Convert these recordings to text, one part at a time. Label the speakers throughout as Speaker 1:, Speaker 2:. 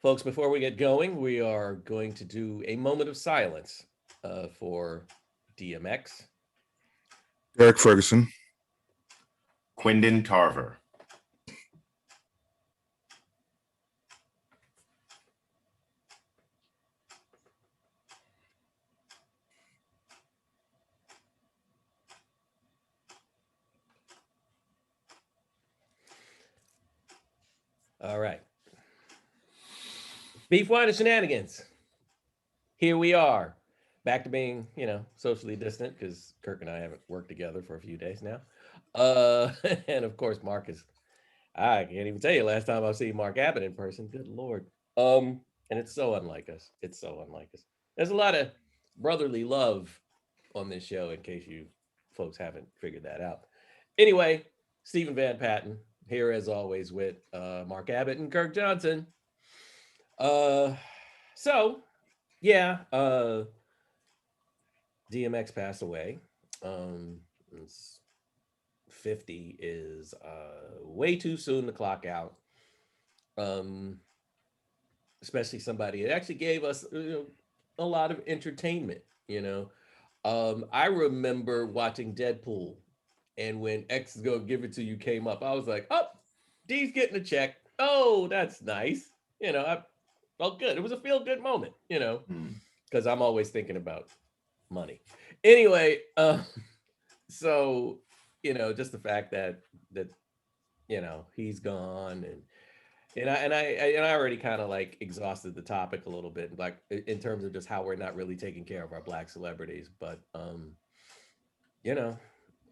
Speaker 1: Folks, before we get going, we are going to do a moment of silence for DMX.
Speaker 2: Derek Ferguson.
Speaker 3: Quentin Tarver.
Speaker 1: All right. Beef, wine, and shenanigans. Here we are. Back to being, socially distant because Kirk and I haven't worked together for a few days now. And of course, Marcus. I can't even tell you last time I've seen Mark Abbott in person. Good Lord. And it's so unlike us. It's so unlike us. There's a lot of brotherly love on this show, in case you folks haven't figured that out. Anyway, Stephen Van Patten here as always with Mark Abbott and Kirk Johnson. Uh, so yeah, DMX passed away. Um, 50 is way too soon to clock out. Um, Especially somebody that actually gave us a lot of entertainment. I remember watching Deadpool, and when X is gonna give it to you came up, I was like, "Oh, D's getting a check. Oh, that's nice." I felt good. It was a feel good moment. Because I'm always thinking about money. Anyway, so just the fact that he's gone, and I already kind of like exhausted the topic a little bit, like in terms of just how we're not really taking care of our black celebrities. But you know,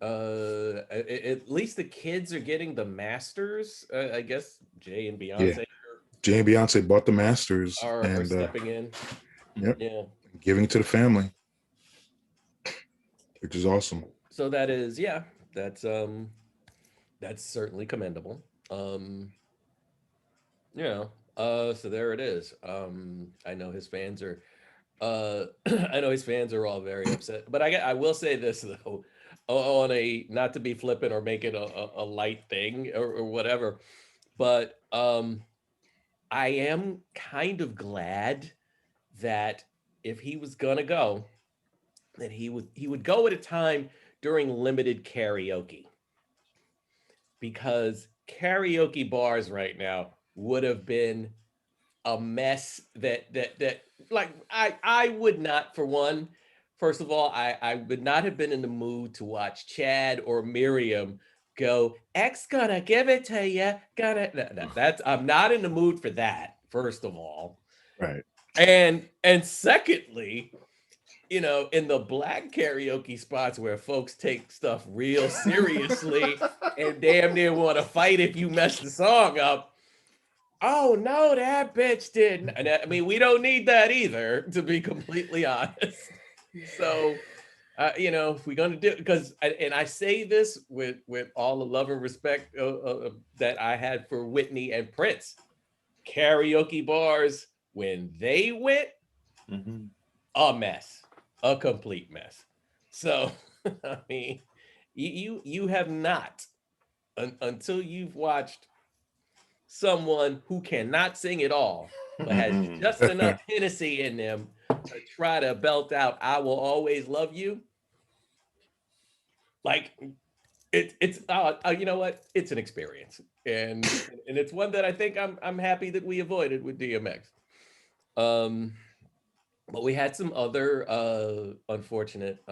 Speaker 1: at least the kids are getting the masters. I guess Jay and
Speaker 2: Yeah.
Speaker 1: Beyonce
Speaker 2: Jay and Beyonce bought the masters
Speaker 1: are stepping in.
Speaker 2: Yep.
Speaker 1: Yeah.
Speaker 2: Giving it to the family, which is awesome.
Speaker 1: So that is, yeah, that's certainly commendable. So there it is. I know his fans are I know his fans are all very upset, but I will say this though, on a, not to be flippant or make it a light thing or whatever, but I am kind of glad that if he was gonna go, that he would go at a time during limited karaoke, because karaoke bars right now would have been a mess that like I would not, for one, first of all, I would not have been in the mood to watch Chad or Miriam go, X gonna give it to you, gonna no, that's, I'm not in the mood for that, first of all.
Speaker 2: Right.
Speaker 1: And secondly, in the black karaoke spots where folks take stuff real seriously and damn near want to fight if you mess the song up. Oh no, that bitch didn't. And I mean, we don't need that either, to be completely honest. So, if we're gonna do, because, and I say this with all the love and respect that I had for Whitney and Prince, karaoke bars when they went, a mess, a complete mess. So, I mean, you have not, until you've watched someone who cannot sing at all, but has just enough Hennessy in them to try to belt out "I Will Always Love You." Like, it's you know what? It's an experience, and it's one that I think I'm happy that we avoided with DMX. But we had some other unfortunate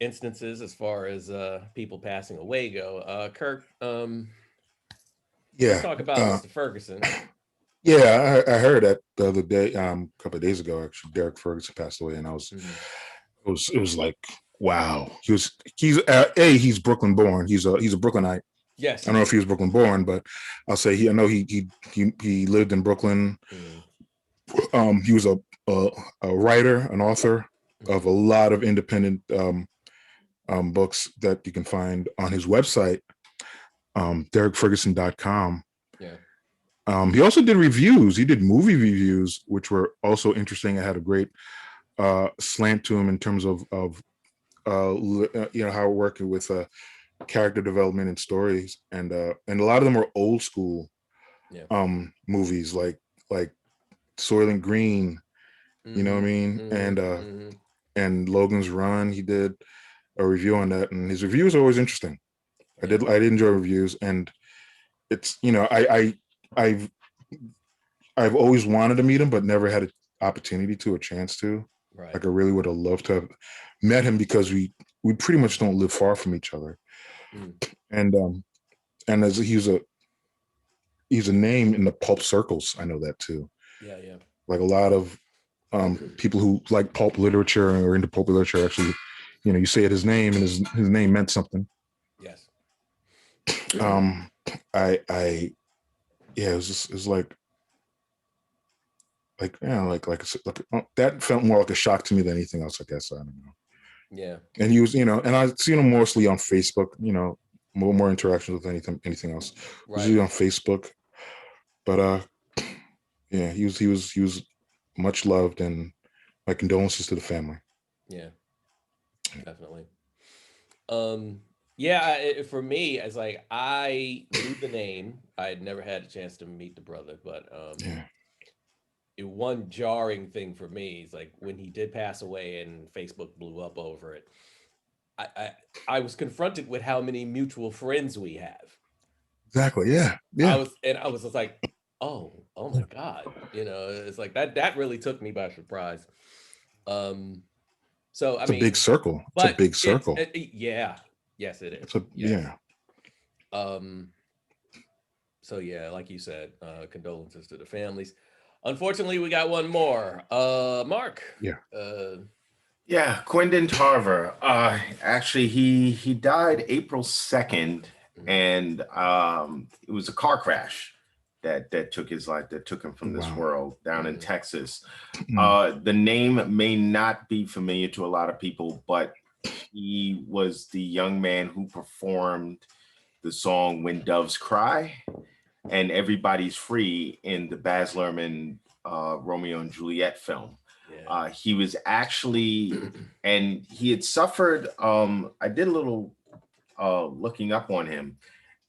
Speaker 1: instances as far as people passing away go. Kirk, let's
Speaker 2: Yeah.
Speaker 1: talk about Mr. Ferguson.
Speaker 2: Yeah, I heard that the other day, a couple of days ago, actually, Derek Ferguson passed away, and it was like, wow. He's Brooklyn born. He's a Brooklynite.
Speaker 1: Yes.
Speaker 2: I don't know if he was Brooklyn born, but I'll say I know he lived in Brooklyn. He was a writer, an author of a lot of independent books that you can find on his website, derekferguson.com.
Speaker 1: Yeah.
Speaker 2: He also did reviews. He did movie reviews, which were also interesting. I had a great slant to him in terms of how working with character development and stories, and a lot of them were old school movies, like like Soylent Green, you know what I mean? And Logan's Run, he did a review on that, and his reviews are always interesting. I did enjoy reviews, and it's, you know, I've always wanted to meet him, but never had an opportunity to, a chance to.
Speaker 1: Right.
Speaker 2: Like I really would have loved to have met him, because we pretty much don't live far from each other. And as he's a name in the pulp circles, I know that too.
Speaker 1: Yeah.
Speaker 2: Like a lot of people who like pulp literature or into pulp literature, actually, you know, you say it, his name, and his name meant something.
Speaker 1: Yes.
Speaker 2: It was like that felt more like a shock to me than anything else, I guess. I don't know.
Speaker 1: Yeah.
Speaker 2: And he was, you know, and I've seen him mostly on Facebook, you know, more interactions with anything else.
Speaker 1: Right.
Speaker 2: Usually on Facebook. But yeah, he was much loved, and my condolences to the family.
Speaker 1: Yeah. Definitely. Yeah, for me, it's like I knew the name. I had never had a chance to meet the brother, but
Speaker 2: Yeah.
Speaker 1: one jarring thing for me is like when he did pass away and Facebook blew up over it. I was confronted with how many mutual friends we have.
Speaker 2: Exactly. Yeah.
Speaker 1: I
Speaker 2: Yeah.
Speaker 1: was just like, oh my God, you know, it's like that really took me by surprise. So I
Speaker 2: It's a big
Speaker 1: mean,
Speaker 2: circle. It's a
Speaker 1: but
Speaker 2: big circle.
Speaker 1: yeah, yes, it is.
Speaker 2: Yeah.
Speaker 1: So yeah, like you said, condolences to the families. Unfortunately, we got one more. Mark.
Speaker 2: Yeah.
Speaker 3: Yeah, Quentin Tarver. Actually, he died April 2nd, and it was a car crash that took his life, that took him from this
Speaker 2: Wow.
Speaker 3: world down in Texas. The name may not be familiar to a lot of people, but he was the young man who performed the song "When Doves Cry" and "Everybody's Free" in the Baz Luhrmann Romeo and Juliet film.
Speaker 1: Yeah.
Speaker 3: He was actually, and he had suffered. I did a little looking up on him,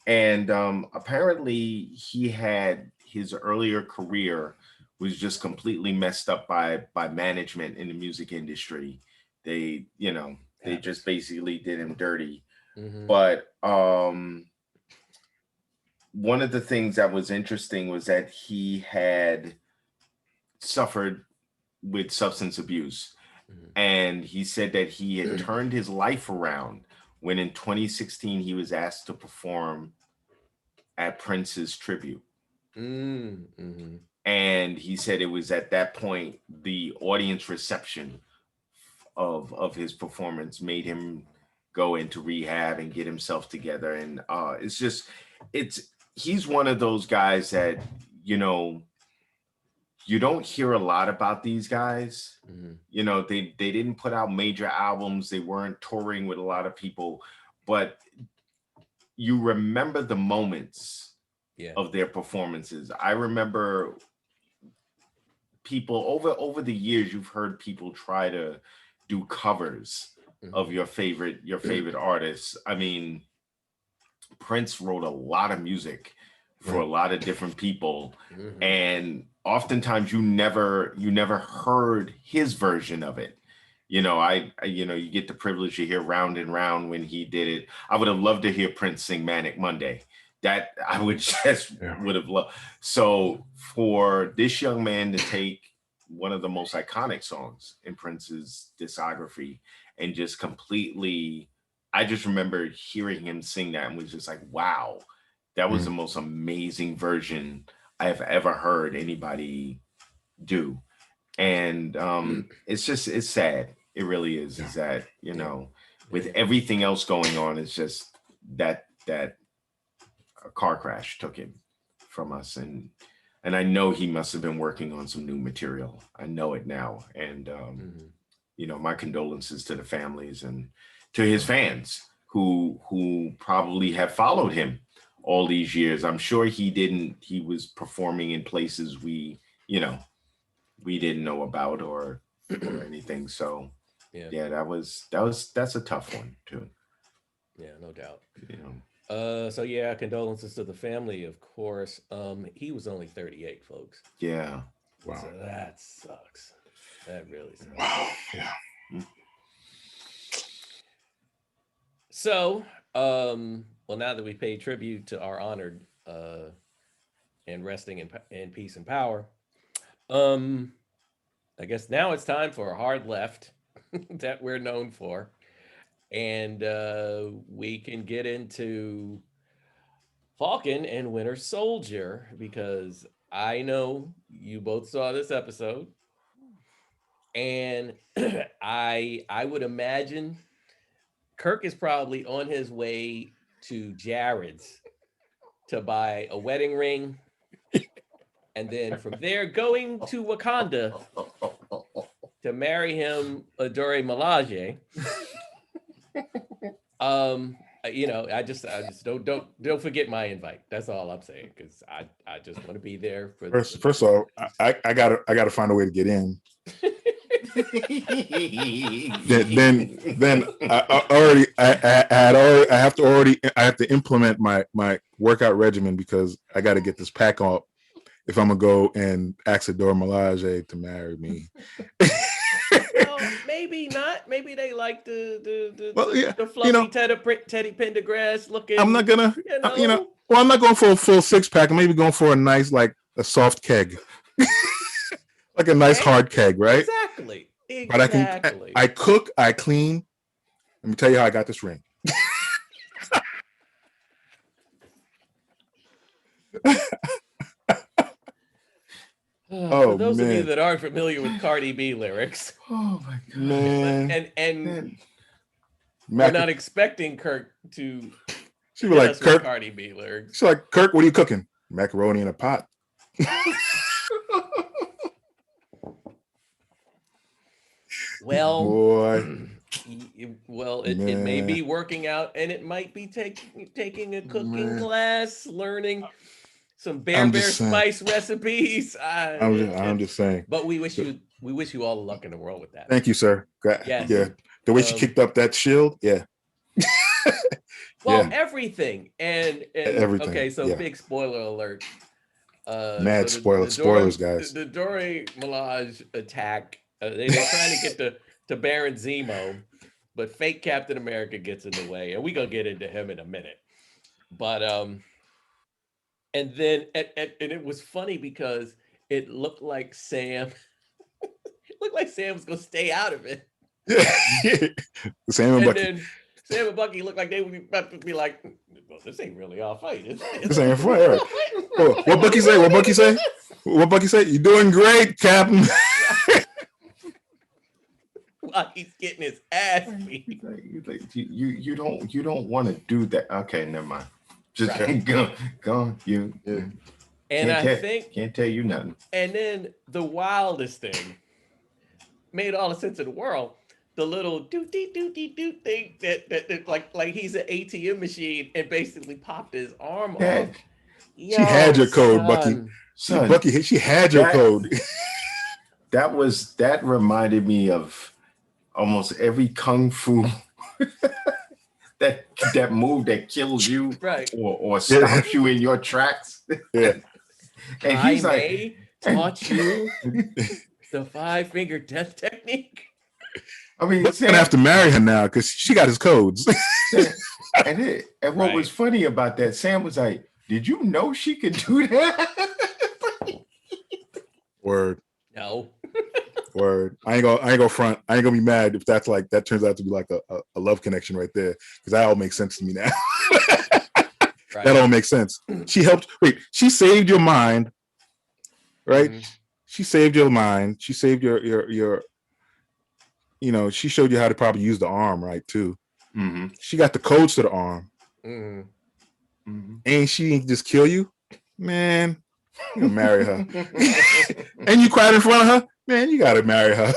Speaker 3: and apparently he had his earlier career was just completely messed up by management in the music industry. They, you know, they just basically did him dirty. But one of the things that was interesting was that he had suffered with substance abuse. And he said that he had turned his life around when in 2016 he was asked to perform at Prince's tribute. And he said it was at that point the audience reception of his performance made him go into rehab and get himself together. And he's one of those guys that, you know, you don't hear a lot about these guys. You know, they didn't put out major albums. They weren't touring with a lot of people, but you remember the moments of their performances. I remember people over the years, you've heard people try to do covers of your favorite artists. I mean, Prince wrote a lot of music for a lot of different people, and oftentimes you never heard his version of it. You know, you get the privilege to hear Round and Round when he did it. I would have loved to hear Prince sing Manic Monday. That I would would have loved. So for this young man to take one of the most iconic songs in Prince's discography and just completely, I just remember hearing him sing that and was just like, wow, that was the most amazing version I have ever heard anybody do. And it's sad. It really is. Is that, you know, with everything else going on, it's just that a car crash took him from us. And I know he must have been working on some new material. I know it now. And you know, my condolences to the families and to his fans who probably have followed him all these years. I'm sure he was performing in places we didn't know about or anything. So yeah, that's a tough one too.
Speaker 1: Yeah, no doubt.
Speaker 3: You know.
Speaker 1: So yeah, condolences to the family, of course. He was only 38, folks.
Speaker 3: Yeah.
Speaker 2: Wow.
Speaker 1: So that sucks. That really sucks.
Speaker 2: Wow. Yeah.
Speaker 1: So, well, now that we paid tribute to our honored and resting in peace and power, um, I guess now it's time for a hard left that we're known for, and we can get into Falcon and Winter Soldier because I know you both saw this episode, and I would imagine Kirk is probably on his way to Jared's to buy a wedding ring, and then from there going to Wakanda to marry him Adore Malaje. I just don't forget my invite. That's all I'm saying, because I just want to be there for
Speaker 2: First of all, I gotta find a way to get in. then I have to implement my workout regimen because I got to get this pack off if I'm gonna go and ask Adore Melage to marry me.
Speaker 1: Well, maybe not. Maybe they like the fluffy Teddy Pendergrass looking.
Speaker 2: I'm not gonna, well, I'm not going for a full 6-pack. I'm maybe going for a nice, like a soft keg, like a nice hard keg, right?
Speaker 1: Exactly.
Speaker 2: But I cook, I clean. Let me tell you how I got this ring.
Speaker 1: For those of you that aren't familiar with Cardi B lyrics,
Speaker 3: oh my god,
Speaker 2: man,
Speaker 1: and we're not expecting Kirk to.
Speaker 2: She was like, Kirk,
Speaker 1: Cardi B lyrics.
Speaker 2: She's like, Kirk, what are you cooking? Macaroni in a pot.
Speaker 1: Well,
Speaker 2: boy.
Speaker 1: Well, it may be working out, and it might be taking a cooking class, learning some bear spice recipes.
Speaker 2: I'm just saying.
Speaker 1: But we wish you all the luck in the world with that.
Speaker 2: Thank you, sir.
Speaker 1: Yes.
Speaker 2: Yeah. The way she kicked up that shield, yeah.
Speaker 1: Well, everything and
Speaker 2: everything.
Speaker 1: Okay, so big spoiler alert.
Speaker 2: Mad spoilers, guys.
Speaker 1: The Dore Milaje attack. They're trying to get to Baron Zemo, but fake Captain America gets in the way, and we're gonna get into him in a minute. But and then and it was funny because it looked like Sam was gonna stay out of it.
Speaker 2: Sam and Bucky.
Speaker 1: Then Sam and Bucky looked like they would about to be like, well, this ain't really our fight.
Speaker 2: This ain't fight. Right. Oh, what Bucky say? What Bucky say? What Bucky say? You're doing great, Captain.
Speaker 1: While he's getting his ass beat.
Speaker 3: You don't want to do that. Okay, never mind. Just go. You. Yeah.
Speaker 1: And I think
Speaker 3: can't tell you nothing.
Speaker 1: And then the wildest thing made all the sense in the world. The little doot thing that like he's an ATM machine and basically popped his arm off.
Speaker 2: She had your code, Bucky.
Speaker 3: Son,
Speaker 2: Bucky, she had your code.
Speaker 3: That reminded me of almost every kung fu that move that kills you,
Speaker 1: right,
Speaker 3: or stops you in your tracks.
Speaker 2: Yeah.
Speaker 3: And he's like,
Speaker 1: taught you the 5-finger death technique.
Speaker 3: I mean,
Speaker 2: Sam's gonna have to marry her now because she got his codes.
Speaker 3: and what was funny about that, Sam was like, "Did you know she could do that?"
Speaker 2: Word.
Speaker 1: No.
Speaker 2: Word. I ain't gonna front. I ain't gonna be mad if that turns out to be like a love connection right there, because that all makes sense to me now. Right. That all makes sense. She helped. Wait, she saved your mind, right? Mm-hmm. She saved your mind. She saved your. She showed you how to probably use the arm, right, too.
Speaker 3: Mm-hmm.
Speaker 2: She got the codes to the arm.
Speaker 1: Mm-hmm.
Speaker 2: Mm-hmm. And she ain't just kill you, man. You gonna marry her, and you cried in front of her, man. You gotta marry her.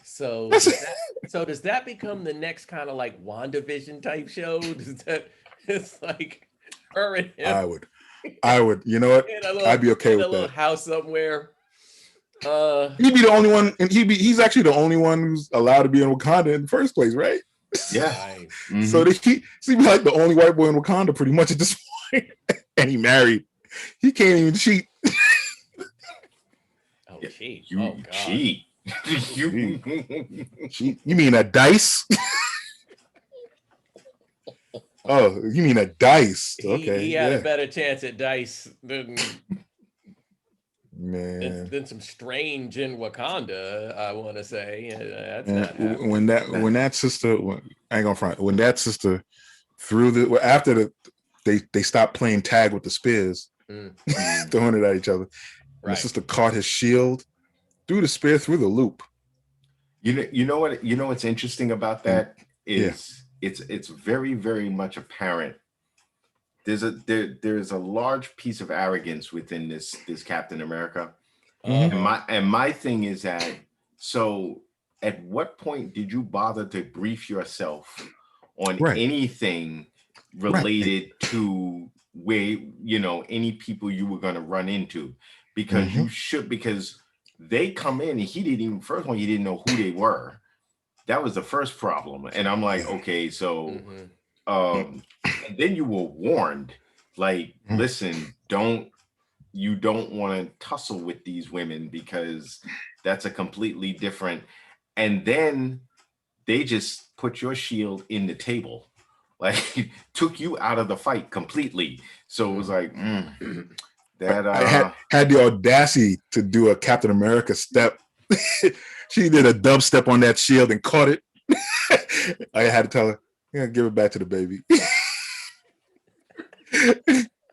Speaker 1: So does that become the next kind of like WandaVision type show? Does that it's like her and him?
Speaker 2: I would. You know what? I'd be okay with that.
Speaker 1: A little house somewhere.
Speaker 2: He'd be the only one, and he's actually the only one who's allowed to be in Wakanda in the first place, right?
Speaker 3: Yeah.
Speaker 1: Right.
Speaker 2: So he seemed like the only white boy in Wakanda pretty much at this point. And he married. He can't even cheat.
Speaker 1: Oh, cheat.
Speaker 3: You
Speaker 1: Oh, God.
Speaker 3: cheat.
Speaker 2: You mean a dice? Oh, you mean a dice? Okay,
Speaker 1: He had a better chance at dice than some strange in Wakanda. I want to say that's not
Speaker 2: when that sister, I ain't gonna front. When that sister threw after they stopped playing tag with the spears, throwing it at each other. Right. The sister caught his shield, threw the spear through the loop.
Speaker 3: You know what's interesting about that is it's very, very much apparent. There's a large piece of arrogance within this Captain America. And my thing is that, so at what point did you bother to brief yourself on anything related to where, any people you were going to run into? Because you should, because they come in and he didn't know who they were. That was the first problem. And I'm like, okay, so and then you were warned, like, listen, you don't want to tussle with these women because that's a completely different. And then they just put your shield in the table, like took you out of the fight completely. So it was like that.
Speaker 2: I had the audacity to do a Captain America step. She did a dub step on that shield and caught it. I had to tell her, "Yeah, give it back to the baby.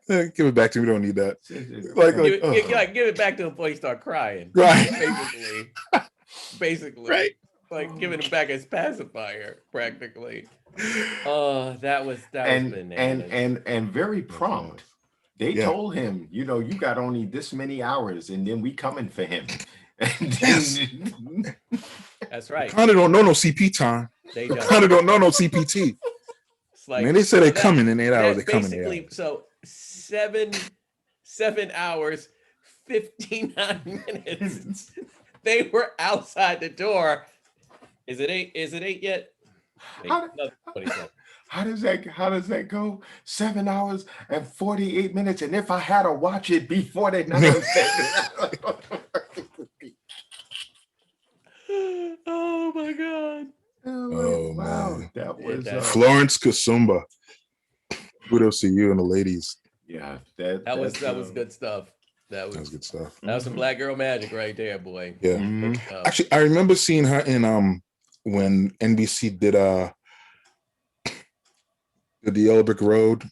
Speaker 2: Give it back to me. We don't need that."
Speaker 1: Give it back to him before he start crying.
Speaker 2: Right.
Speaker 1: Basically.
Speaker 2: Right.
Speaker 1: Like giving him back as pacifier, practically. Oh, that was bananas.
Speaker 3: And very prompt. They told him, you got only this many hours, and then we coming for him.
Speaker 2: Yes.
Speaker 1: That's right.
Speaker 2: Kind of don't know no CP time. They kind of don't know no CPT. It's like, man, they said they coming in 8 hours. They coming in 8 hours.
Speaker 1: So 7 hours, 59 minutes. They were outside the door. Is it 8? Is it 8 yet?
Speaker 3: How does that go? 7 hours and 48 minutes. And if I had to watch it before they
Speaker 1: Oh my God.
Speaker 2: Oh
Speaker 3: wow.
Speaker 2: Man.
Speaker 3: That was
Speaker 2: Florence Kasumba. Kudos to you and the ladies.
Speaker 3: Yeah,
Speaker 1: that was good stuff. That was
Speaker 2: good stuff.
Speaker 1: That was some black girl magic right there, boy.
Speaker 2: Yeah. Actually, I remember seeing her in when NBC did the Yellow Brick Road.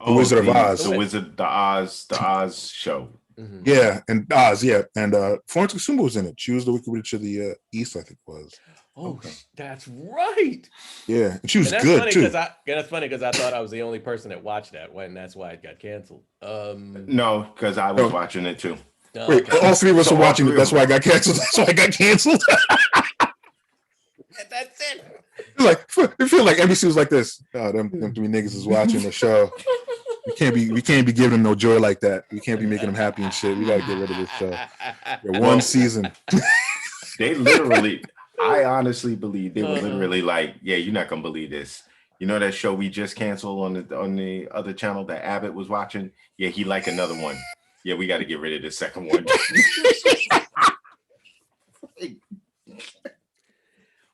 Speaker 2: The Wizard of Oz.
Speaker 3: The Oz show.
Speaker 2: Yeah, and Oz, and Florence Kasumba was in it. She was the Wicked Witch of the East, I think was.
Speaker 1: Oh, that's right.
Speaker 2: Yeah, and she was good too.
Speaker 1: That's funny because I thought I was the only person that watched that one. That's why it got canceled.
Speaker 3: No, because I was watching it too.
Speaker 2: Wait, okay. All three of us were watching it. That's why I got canceled. That's why I got canceled.
Speaker 1: That's it.
Speaker 2: It feel like NBC was like this. Oh, them three niggas is watching the show. We can't be giving them no joy like that. We can't be making them happy and shit. We gotta get rid of this show. One season.
Speaker 3: They literally, I honestly believe they were literally like, yeah, you're not gonna believe this. You know that show we just canceled on the other channel that Abbott was watching? Yeah, he liked another one. Yeah, we got to get rid of the second one.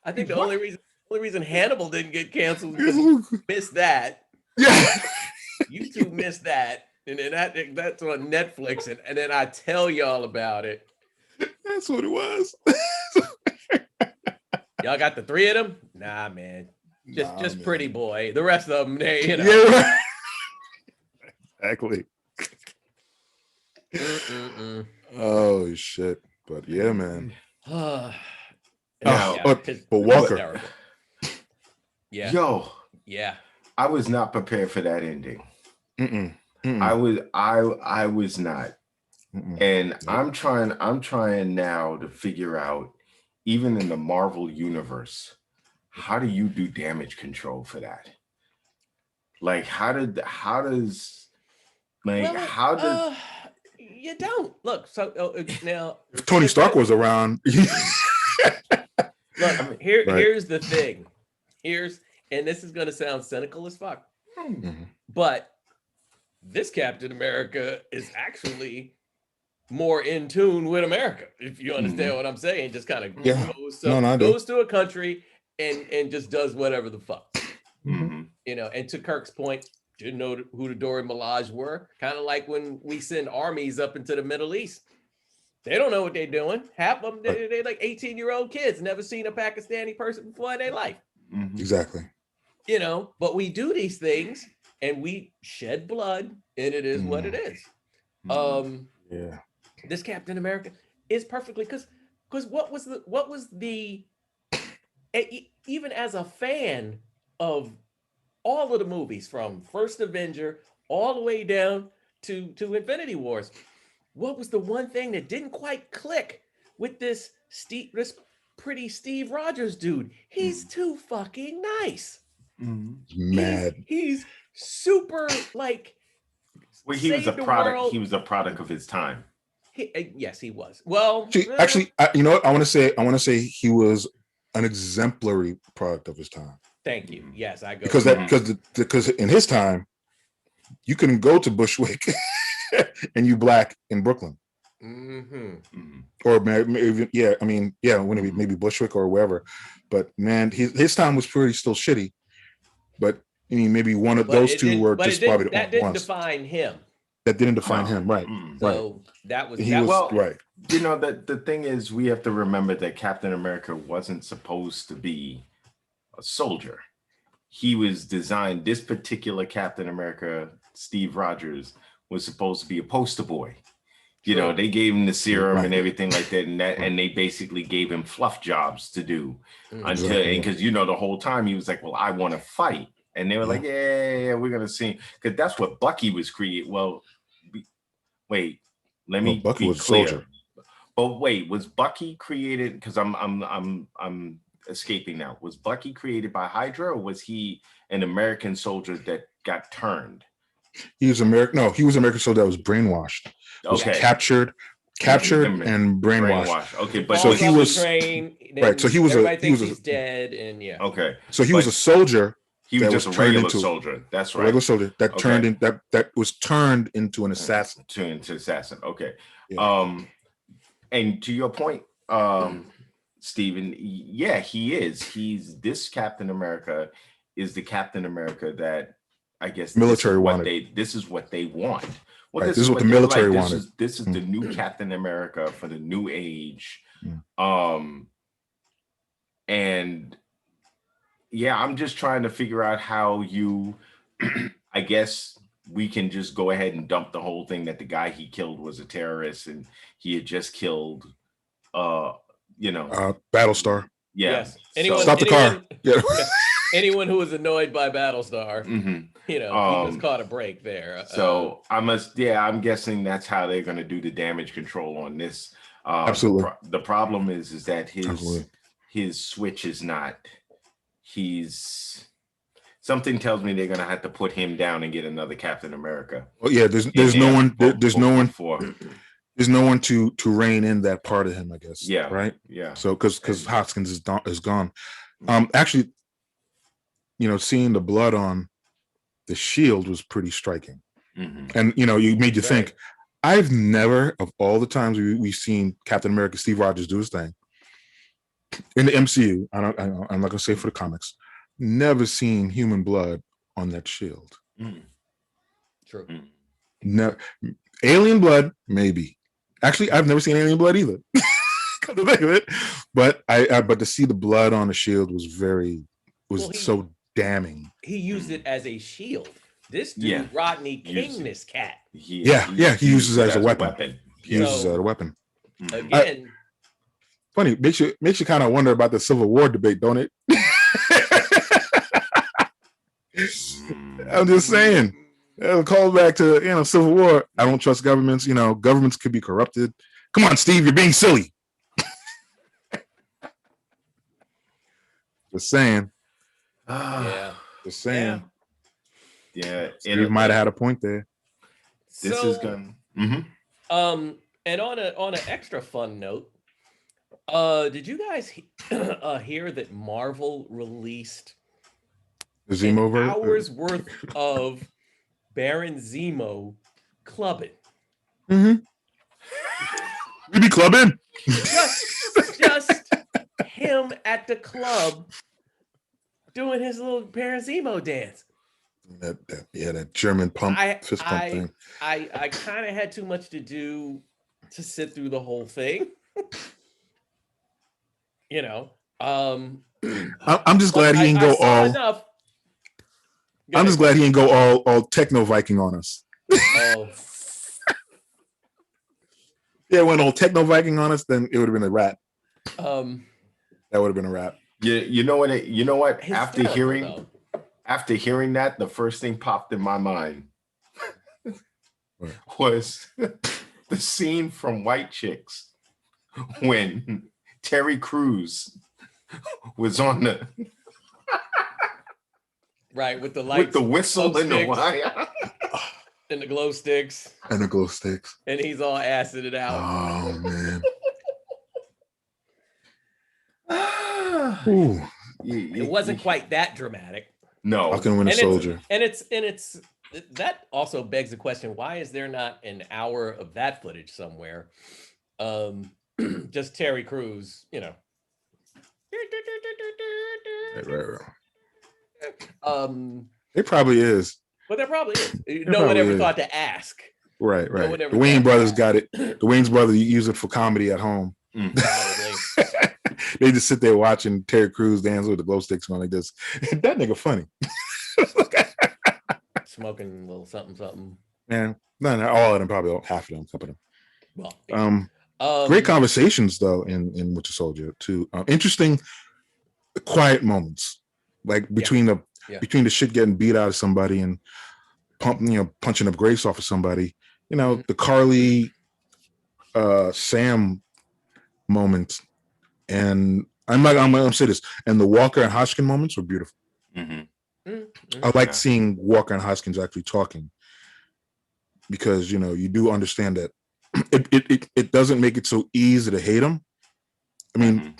Speaker 1: I think the only reason Hannibal didn't get canceled because you missed that.
Speaker 2: Yeah.
Speaker 1: You two missed that. And then that's on Netflix. And then I tell y'all about it.
Speaker 2: That's what it was.
Speaker 1: Y'all got the 3 of them? Nah, man. Just Pretty Boy. The rest of them,
Speaker 2: Yeah. Exactly. Oh shit! But yeah, man.
Speaker 1: But
Speaker 2: Walker.
Speaker 1: Yeah.
Speaker 3: Yo.
Speaker 1: Yeah.
Speaker 3: I was not prepared for that ending. I was not. And I'm trying now to figure out, even in the Marvel universe, how do you do damage control for that? Like, how does
Speaker 1: you don't look so now
Speaker 2: if Tony Stark was around.
Speaker 1: Look, here's the thing. here's, and this is gonna sound cynical as fuck,
Speaker 2: Mhm.
Speaker 1: but this Captain America is actually more in tune with America, if you understand what I'm saying. Just kind of
Speaker 2: Yeah.
Speaker 1: goes
Speaker 2: No, I do.
Speaker 1: goes to a country and just does whatever the fuck,
Speaker 3: Mm-hmm.
Speaker 1: you know. And to Kirk's point, didn't know who the Dora Milaje were. Kind of like when we send armies up into the Middle East. They don't know what they're doing. Half of them, they're like 18-year-old kids, never seen a Pakistani person before in their life.
Speaker 3: Mm-hmm.
Speaker 2: Exactly.
Speaker 1: You know, but we do these things and we shed blood, and it is what it is.
Speaker 2: Yeah.
Speaker 1: This Captain America is perfectly, because what was the even as a fan of all of the movies from First Avenger all the way down to Infinity Wars, what was the one thing that didn't quite click with this pretty Steve Rogers dude? He's too fucking nice.
Speaker 2: Mad.
Speaker 1: He's super, like,
Speaker 3: Well, he was a
Speaker 1: save the
Speaker 3: product.
Speaker 1: world.
Speaker 3: He was a product of his time.
Speaker 1: Yes, he was. Well,
Speaker 2: Actually, you know what? I want to say he was an exemplary product of his time.
Speaker 1: Thank you. Yes, I go
Speaker 2: because in his time, you couldn't go to Bushwick and you black in Brooklyn. Or maybe, yeah, I mean, yeah, maybe Bushwick or wherever. But man, his time was pretty still shitty. But I mean, maybe one of those two were just probably the
Speaker 1: that didn't
Speaker 2: ones.
Speaker 1: define him.
Speaker 2: That didn't define him, right?
Speaker 1: So that was
Speaker 2: right.
Speaker 3: You know, the thing is, we have to remember that Captain America wasn't supposed to be a soldier. He was designed, this particular Captain America, Steve Rogers, was supposed to be a poster boy. You know, they gave him the serum and everything like that, and they basically gave him fluff jobs to do because you know, the whole time he was like, well, I want to fight. And they were like, yeah, we're gonna see, because that's what Bucky was created. Well, wait, let me
Speaker 2: Bucky
Speaker 3: be
Speaker 2: was
Speaker 3: clear.
Speaker 2: a soldier.
Speaker 3: But wait, was Bucky created? Because I'm escaping now. Was Bucky created by Hydra, or was he an American soldier that got turned?
Speaker 2: He was American. No, he was an American soldier that was brainwashed. Was captured and brainwashed.
Speaker 3: Okay, but
Speaker 2: so he was
Speaker 1: trained,
Speaker 2: right. So he was
Speaker 1: he's dead, and yeah.
Speaker 3: Okay,
Speaker 2: so he was a soldier.
Speaker 3: He was just a regular soldier. That's right.
Speaker 2: A regular soldier that turned in that was turned into an assassin.
Speaker 3: Into assassin. Okay.
Speaker 2: Yeah.
Speaker 3: And to your point, Stephen, yeah, he is. He's this Captain America is the Captain America that I guess
Speaker 2: military wanted.
Speaker 3: This is what they want. Well,
Speaker 2: this is what the military wanted.
Speaker 3: This is the new Captain America for the new age. And yeah, I'm just trying to figure out how you, I guess we can just go ahead and dump the whole thing that the guy he killed was a terrorist and he had just killed,
Speaker 2: Battlestar.
Speaker 3: Yeah.
Speaker 1: Yes.
Speaker 2: Stop the car. Yeah.
Speaker 1: Anyone who was annoyed by Battlestar, you know, he just caught a break there.
Speaker 3: So I'm guessing that's how they're going to do the damage control on this.
Speaker 2: Absolutely.
Speaker 3: The problem is that his switch is not. Something tells me they're going to have to put him down and get another Captain America.
Speaker 2: Well, yeah, there's no one to rein in that part of him, I guess.
Speaker 3: Yeah.
Speaker 2: Right.
Speaker 3: Yeah.
Speaker 2: So because Hoskins is gone. Actually, you know, seeing the blood on the shield was pretty striking. And, you know, you made you think, I've never, of all the times we've seen Captain America, Steve Rogers do his thing in the MCU, I'm not going to say for the comics, never seen human blood on that shield.
Speaker 1: True.
Speaker 2: No, alien blood, maybe. Actually, I've never seen alien blood either. Come to think of it. But but to see the blood on the shield was so damning.
Speaker 1: He used it as a shield. This dude, Rodney King, this cat.
Speaker 2: He uses it as a weapon. He uses it as a weapon.
Speaker 1: Again,
Speaker 2: funny, makes you kind of wonder about the Civil War debate, don't it? I'm just saying. Call back to Civil War. I don't trust governments. Governments could be corrupted. Come on, Steve, you're being silly. Just saying. Just saying.
Speaker 3: Yeah.
Speaker 2: Steve might have had a point there.
Speaker 3: This is gonna.
Speaker 1: And on an extra fun note, did you guys hear that Marvel released
Speaker 2: The Zemo
Speaker 1: hours worth of Baron Zemo clubbing.
Speaker 2: Mm-hmm. We be clubbing.
Speaker 1: Just him at the club doing his little Baron Zemo dance.
Speaker 2: That German fist pump thing.
Speaker 1: I kind of had too much to do to sit through the whole thing. You know,
Speaker 2: I'm just glad he didn't go all.
Speaker 1: Enough.
Speaker 2: I'm just glad he didn't go all techno Viking on us.
Speaker 1: Oh.
Speaker 2: Yeah, went all techno Viking on us, then it would have been a wrap.
Speaker 1: That
Speaker 2: would have been a wrap.
Speaker 3: Yeah, you know what? After
Speaker 1: though.
Speaker 3: hearing that, the first thing popped in my mind was the scene from White Chicks when Terry Crews was on the
Speaker 1: right with the lights,
Speaker 3: with the whistle and the wire.
Speaker 1: And the glow sticks.
Speaker 2: And
Speaker 1: he's all acid it out.
Speaker 2: Oh man. Ooh.
Speaker 1: It wasn't quite that dramatic.
Speaker 3: No.
Speaker 2: Falcon Winter Soldier.
Speaker 1: And it's that also begs the question, why is there not an hour of that footage somewhere? Just Terry Crews, you know.
Speaker 2: Right. It probably is.
Speaker 1: But there probably is. No one ever thought to ask.
Speaker 2: Right. The Wayne brothers got it. The Wayne's brothers use it for comedy at home.
Speaker 1: Probably.
Speaker 2: They just sit there watching Terry Crews dance with the glow sticks going like this. That nigga funny.
Speaker 1: Smoking a little something.
Speaker 2: Man, not all of them, probably half of them, couple of them.
Speaker 1: Well,
Speaker 2: great conversations though in Winter Soldier too. Interesting, quiet moments, like between the shit getting beat out of somebody and punching up Grace off of somebody. The Carly, Sam moment, and I'm gonna say this, and the Walker and Hodgkin moments were beautiful. I like seeing Walker and Hoskins actually talking, because you do understand that it doesn't make it so easy to hate them. I mean,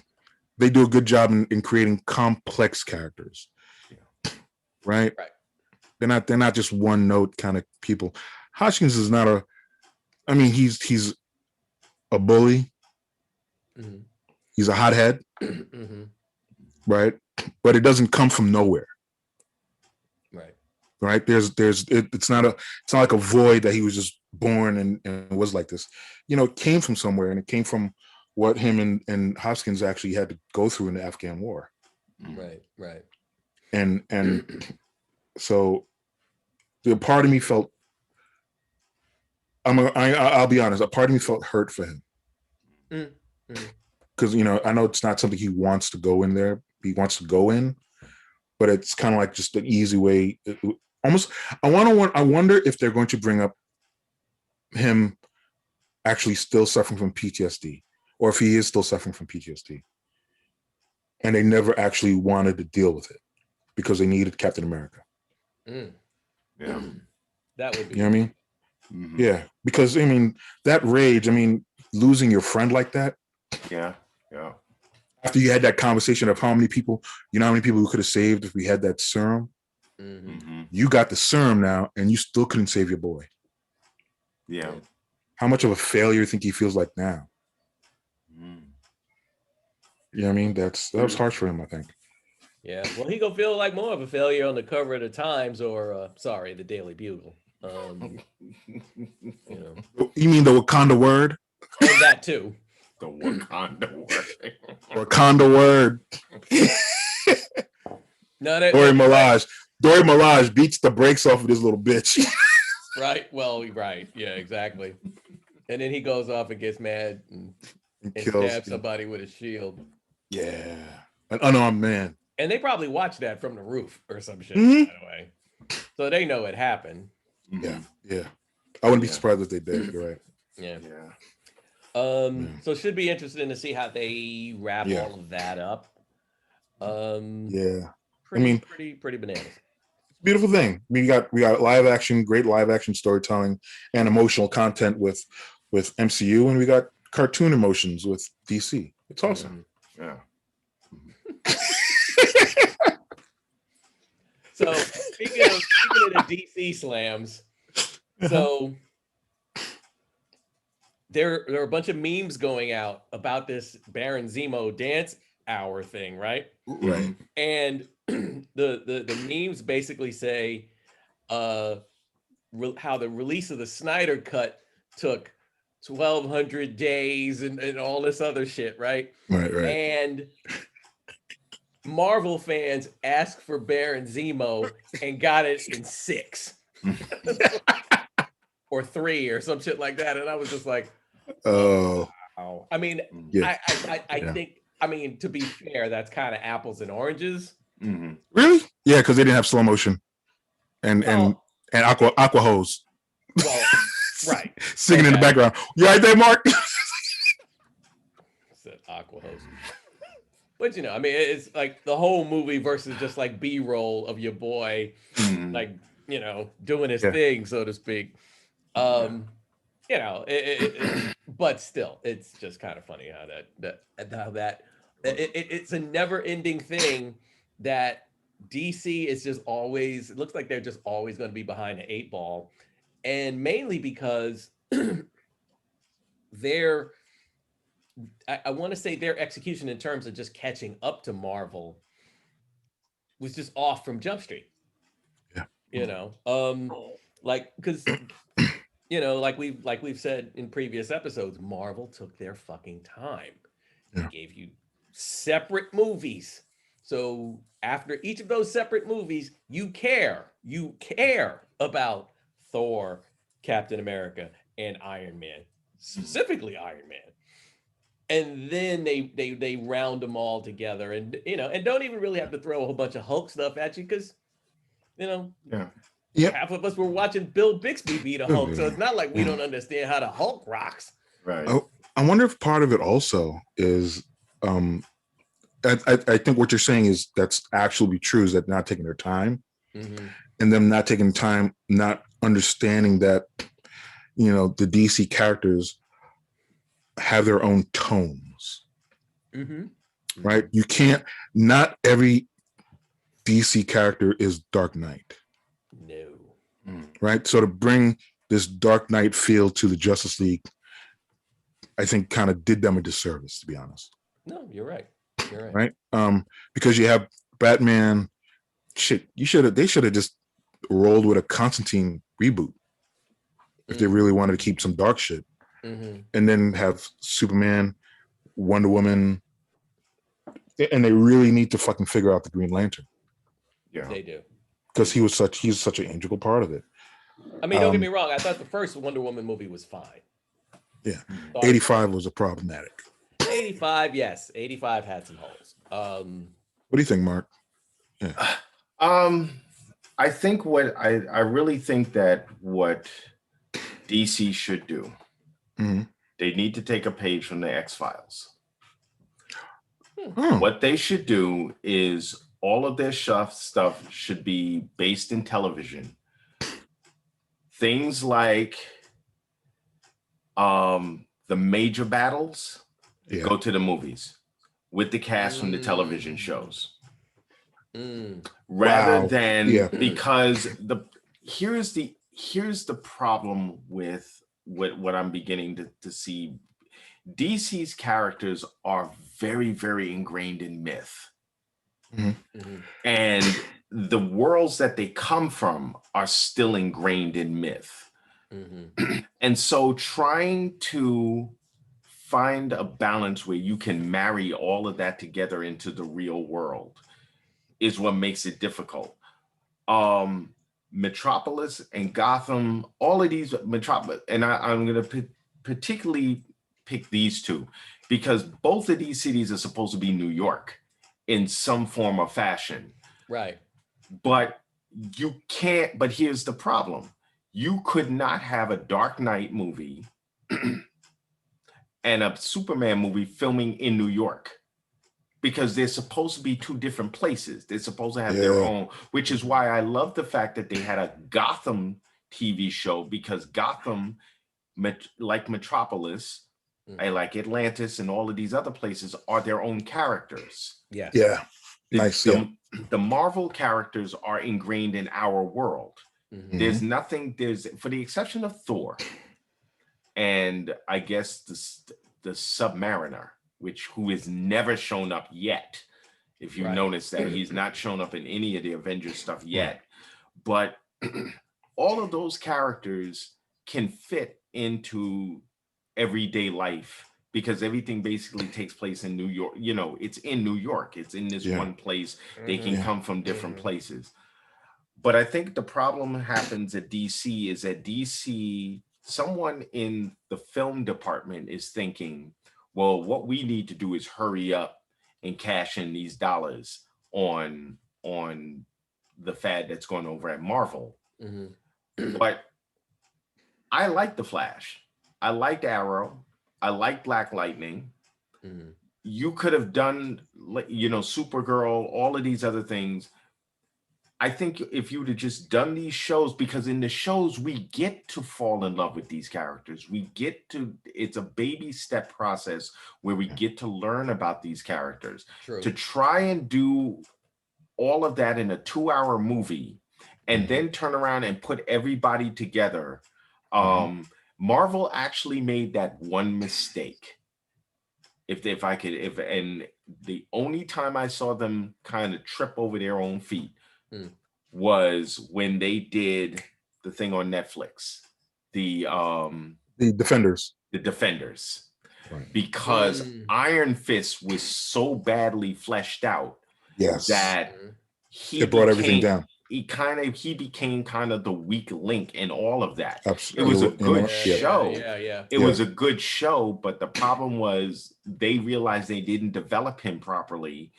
Speaker 2: they do a good job in creating complex characters, right? They're not just one note kind of people. Hoskins is not he's a bully. He's a hothead, right? But it doesn't come from nowhere. Right. It's not like a void that he was just born and was like this. It came from somewhere, and it came from what him and Hoskins actually had to go through in the Afghan war.
Speaker 1: Right.
Speaker 2: And so the part of me felt, I'll be honest, a part of me felt hurt for him. Because I know it's not something he wants to go in there. He wants to go in, but it's kind of like just an easy way. Almost, I wonder if they're going to bring up him actually still suffering from PTSD, or if he is still suffering from PTSD, and they never actually wanted to deal with it because they needed Captain America.
Speaker 3: Yeah,
Speaker 1: that would be.
Speaker 2: You know what I mean? Yeah, because that rage. Losing your friend like that.
Speaker 3: Yeah.
Speaker 2: After you had that conversation of how many people we could have saved if we had that serum. You got the serum now, and you still couldn't save your boy.
Speaker 3: Yeah.
Speaker 2: How much of a failure do you think he feels like now? You know what I mean? That was harsh for him, I think.
Speaker 1: Yeah. Well, he gonna feel like more of a failure on the cover of the Times or the Daily Bugle.
Speaker 2: You mean the Wakanda Word?
Speaker 1: And that too.
Speaker 3: The Wakanda Word.
Speaker 2: Wakanda Word. Dori Milaje beats the brakes off of this little bitch.
Speaker 1: Right. Well, right. Yeah, exactly. And then he goes off and gets mad and stabs somebody with a shield.
Speaker 2: Yeah. An unarmed man.
Speaker 1: And they probably watched that from the roof or some shit, by the way. So they know it happened.
Speaker 2: Yeah. I wouldn't be surprised if they did. You're right.
Speaker 1: Yeah. So it should be interesting to see how they wrap all of that up.
Speaker 2: Pretty
Speaker 1: bananas.
Speaker 2: Beautiful thing. We got great live action storytelling and emotional content with MCU, and we got cartoon emotions with DC. It's awesome.
Speaker 1: So speaking of the DC slams, so there are a bunch of memes going out about this Baron Zemo dance hour thing, right?
Speaker 2: Right.
Speaker 1: And the memes basically say how the release of the Snyder Cut took 1,200 days and all this other shit, right?
Speaker 2: Right.
Speaker 1: And Marvel fans asked for Baron Zemo and got it in 6 or 3 or some shit like that. And I was just like,
Speaker 2: oh,
Speaker 1: wow. I mean,
Speaker 2: yeah.
Speaker 1: I think, I mean, to be fair, that's kind of apples and oranges.
Speaker 3: Mm-hmm.
Speaker 2: Really? Yeah, because they didn't have slow motion and aqua hose.
Speaker 1: Well, right.
Speaker 2: Singing in the background. You right there, Mark?
Speaker 1: Said aqua hose. But you know, I mean, it's like the whole movie versus just like B-roll of your boy, like, you know, doing his thing, so to speak. You know, but still, it's just kind of funny how it's a never-ending thing that DC is just always, it looks like they're just always going to be behind the 8 ball, and mainly because I want to say their execution in terms of just catching up to Marvel was just off from Jump Street.
Speaker 2: Yeah.
Speaker 1: You know, like, because you know, like we've said in previous episodes, Marvel took their fucking time. They gave you separate movies. So after each of those separate movies, you care about Thor, Captain America, and Iron Man, specifically Iron Man. And then they round them all together, and you know, and don't even really have to throw a whole bunch of Hulk stuff at you, because you know, half of us were watching Bill Bixby beat a Hulk, so it's not like we don't understand how the Hulk rocks.
Speaker 3: Right.
Speaker 2: I wonder if part of it also is, I think what you're saying is that's actually true, is that not taking their time, and them not taking time, not understanding that, you know, the DC characters have their own tones, right? You can't, not every DC character is Dark Knight.
Speaker 1: No.
Speaker 2: Right? So to bring this Dark Knight feel to the Justice League, I think kind of did them a disservice, to be honest.
Speaker 1: No, you're right. You're
Speaker 2: right. Because you have Batman, shit, they should have just rolled with a Constantine reboot if they really wanted to keep some dark shit. And then have Superman, Wonder Woman, and they really need to fucking figure out the Green Lantern.
Speaker 3: Yeah,
Speaker 2: they do, because he's such an integral part of it.
Speaker 1: I mean, don't get me wrong. I thought the first Wonder Woman movie was fine.
Speaker 2: Yeah, 85 was a problematic.
Speaker 1: 85, yes, 85 had some holes.
Speaker 2: What do you think, Mark? Yeah.
Speaker 3: I think I really think that what DC should do, they need to take a page from the X-Files. What they should do is all of their stuff should be based in television. Things like the major battles go to the movies with the cast from the television shows. Rather than, because here's the problem with what I'm beginning to see. DC's characters are very, very ingrained in myth. And the worlds that they come from are still ingrained in myth. And so trying to find a balance where you can marry all of that together into the real world is what makes it difficult. Metropolis and Gotham, all of these Metropolis, and I'm going to particularly pick these two because both of these cities are supposed to be New York in some form or fashion.
Speaker 1: Right.
Speaker 3: But you can't, but here's the problem. You could not have a Dark Knight movie and a Superman movie filming in New York, because they're supposed to be two different places. They're supposed to have their own, which is why I love the fact that they had a Gotham TV show, because Gotham, like Metropolis, I like Atlantis and all of these other places, are their own characters.
Speaker 1: Yeah.
Speaker 2: Yeah. Nice.
Speaker 3: The Marvel characters are ingrained in our world.
Speaker 1: Mhm.
Speaker 3: There's nothing, for the exception of Thor and I guess the Submariner, who has never shown up yet. If you notice that he's not shown up in any of the Avengers stuff yet, but all of those characters can fit into everyday life because everything basically takes place in New York. You know, it's in New York. It's in this one place. They can come from different places. But I think the problem happens at DC is that DC, someone in the film department is thinking, well, what we need to do is hurry up and cash in these dollars on the fad that's going over at Marvel. But I like The Flash. I liked Arrow. I like Black Lightning. You could have done, you know, Supergirl, all of these other things. I think if you would have just done these shows, because in the shows we get to fall in love with these characters. It's a baby step process where we get to learn about these characters. To try and do all of that in a 2-hour movie and then turn around and put everybody together. Marvel actually made that one mistake. And the only time I saw them kind of trip over their own feet was when they did the thing on Netflix, the
Speaker 2: Defenders.
Speaker 3: Because Iron Fist was so badly fleshed out that
Speaker 2: it brought everything down.
Speaker 3: He became kind of the weak link in all of that.
Speaker 2: Absolutely.
Speaker 3: It was a good show. It was a
Speaker 1: Yeah.
Speaker 3: good show, but the problem was they realized they didn't develop him properly,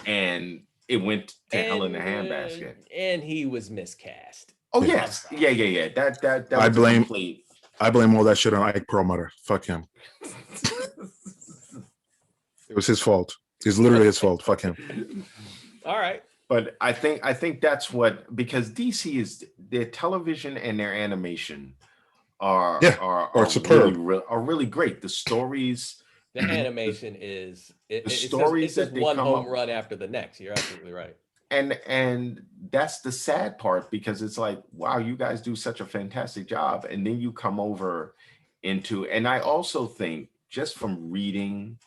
Speaker 3: and it went to hell in a handbasket.
Speaker 1: And he was miscast.
Speaker 3: Oh yes, yeah. That
Speaker 2: I
Speaker 3: was
Speaker 2: blame
Speaker 3: complete.
Speaker 2: I blame all that shit on Ike Perlmutter. Fuck him. It was his fault. It's literally his fault. Fuck him.
Speaker 1: All right.
Speaker 3: But I think that's because DC is their television and their animation are
Speaker 2: superb.
Speaker 3: Really great. The stories,
Speaker 1: the animation is
Speaker 3: stories
Speaker 1: it's just
Speaker 3: that
Speaker 1: one
Speaker 3: come
Speaker 1: home
Speaker 3: up
Speaker 1: run after the next. You're absolutely right.
Speaker 3: And that's the sad part, because it's like, wow, you guys do such a fantastic job, and then you come over into, and I also think just from reading,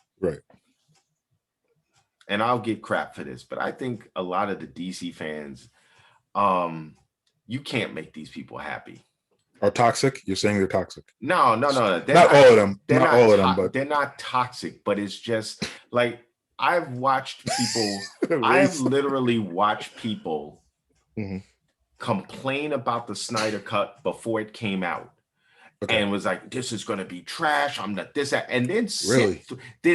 Speaker 3: and I'll get crap for this, but I think a lot of the DC fans, you can't make these people happy.
Speaker 2: Are toxic? You're saying they're toxic?
Speaker 3: No.
Speaker 2: Not all of them. Not all of them, but
Speaker 3: they're not toxic. But it's just like I've watched people. I've literally watched people complain about the Snyder Cut before it came out, and was like, "This is going to be trash. I'm not this," and then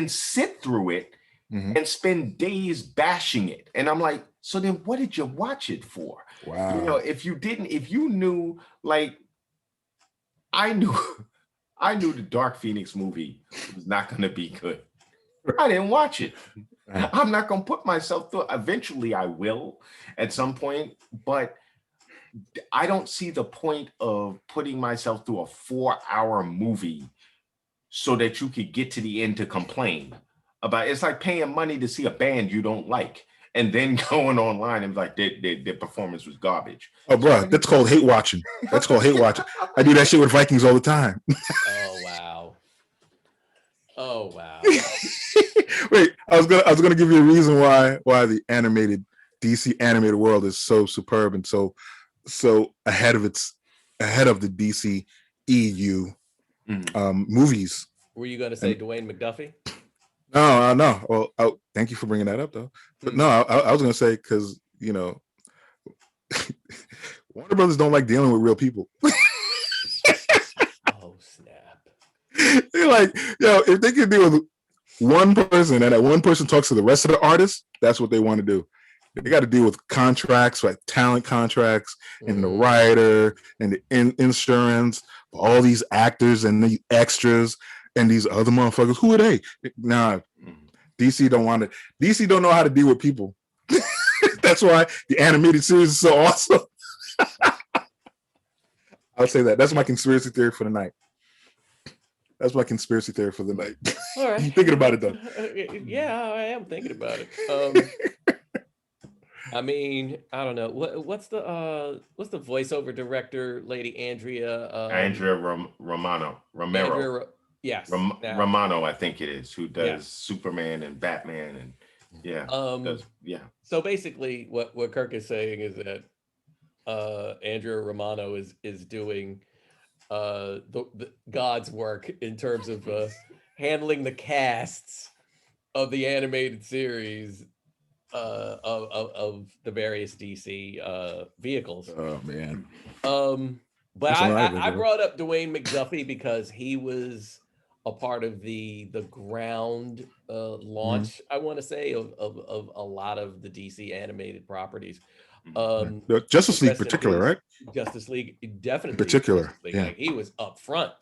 Speaker 3: sit through it. And spend days bashing it. And I'm like, so then what did you watch it for?
Speaker 2: Wow.
Speaker 3: You know, if you knew, like, I knew the Dark Phoenix movie was not going to be good. I didn't watch it. I'm not going to put myself through. Eventually I will at some point, but I don't see the point of putting myself through a 4-hour movie so that you could get to the end to complain. It's like paying money to see a band you don't like and then going online and like their performance was garbage.
Speaker 2: Oh, bro, that's called hate watching. That's called hate watching. I do that shit with Vikings all the time.
Speaker 1: Oh wow.
Speaker 2: Wait, I was gonna give you a reason why the animated DC animated world is so superb and so ahead of the DC EU movies.
Speaker 1: Were you gonna say Dwayne McDuffie?
Speaker 2: No. Well, thank you for bringing that up, though. But no, I was going to say, because, you know, Warner Brothers don't like dealing with real people.
Speaker 1: Oh, snap.
Speaker 2: They're like, if they can deal with one person and that one person talks to the rest of the artists, that's what they want to do. They got to deal with contracts, like talent contracts, and the writer, and the insurance, all these actors and the extras. And these other motherfuckers, who are they? Nah, DC don't want it. DC don't know how to deal with people. That's why the animated series is so awesome. I'll say that. That's my conspiracy theory for the night. All right.
Speaker 1: You
Speaker 2: thinking about it, though?
Speaker 1: Yeah, I am thinking about it. I mean, I don't know. What's the voiceover director lady Andrea
Speaker 3: Andrea Romero.
Speaker 1: Andrea yes. Now,
Speaker 3: Romano, I think it is, who
Speaker 1: yeah.
Speaker 3: does Superman and Batman, and yeah,
Speaker 1: Um
Speaker 3: does yeah.
Speaker 1: so basically what Kirk is saying is that Andrea Romano is doing the God's work in terms of handling the casts of the animated series of the various DC vehicles.
Speaker 2: Oh man,
Speaker 1: But
Speaker 2: that's something I think
Speaker 1: I
Speaker 2: of.
Speaker 1: brought up Dwayne McDuffie because he was a part of the ground launch, I want to say, of a lot of the DC animated properties.
Speaker 2: The Justice League,
Speaker 1: Rest in
Speaker 2: particular,
Speaker 1: peace,
Speaker 2: right?
Speaker 1: Justice League,
Speaker 2: In
Speaker 1: definitely
Speaker 2: particular,
Speaker 1: Justice League.
Speaker 2: yeah.
Speaker 1: Like he was up front.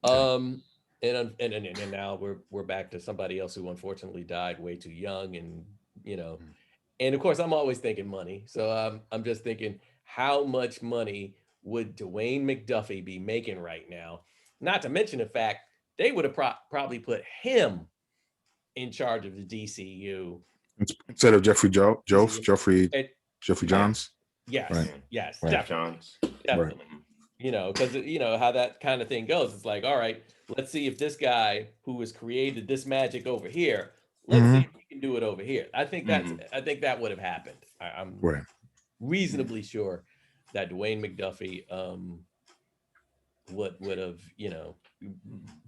Speaker 2: Yeah.
Speaker 1: And now we're back to somebody else who unfortunately died way too young, and you know, and of course I'm always thinking money. So I'm just thinking, how much money would Dwayne McDuffie be making right now? Not to mention the fact they would have probably put him in charge of the DCU.
Speaker 2: Instead of Jeffrey
Speaker 1: DCU.
Speaker 2: Jeffrey
Speaker 1: Yeah.
Speaker 2: Johns,
Speaker 1: Yes,
Speaker 2: right?
Speaker 1: yes,
Speaker 2: Right.
Speaker 3: Jeff
Speaker 1: definitely,
Speaker 3: Johns.
Speaker 1: definitely.
Speaker 2: Right.
Speaker 1: You know, because you know how that kind of thing goes. It's like, all right, let's see if this guy who has created this magic over here, let's see
Speaker 2: Mhm.
Speaker 1: if he can do it over here. I think that would have happened. I'm
Speaker 2: Right.
Speaker 1: reasonably sure that Dwayne McDuffie would have, you know,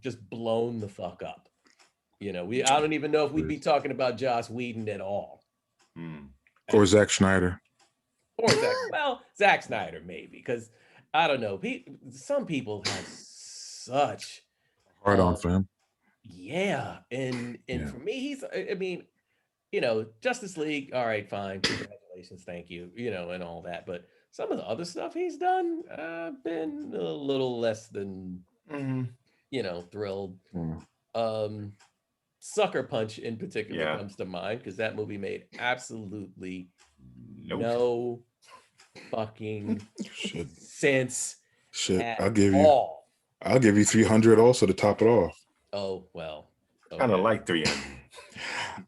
Speaker 1: just blown the fuck up. You know, I don't even know if we'd be talking about Joss Whedon at all.
Speaker 2: Or Zack Snyder.
Speaker 1: Or Zack Snyder maybe, because I don't know. Some people have such
Speaker 2: Hard on for him.
Speaker 1: yeah, and
Speaker 2: Yeah.
Speaker 1: for me, I mean, you know, Justice League. All right, fine, congratulations, thank you, you know, and all that. But some of the other stuff he's done, been a little less than, you know, thrilled. Sucker Punch in particular
Speaker 3: Yeah.
Speaker 1: comes to mind because that movie made absolutely
Speaker 3: Nope.
Speaker 1: no fucking
Speaker 2: Shit.
Speaker 1: sense at
Speaker 2: I'll give
Speaker 1: all.
Speaker 2: you 300 also to top it off.
Speaker 1: Oh well.
Speaker 3: Kind of like 300.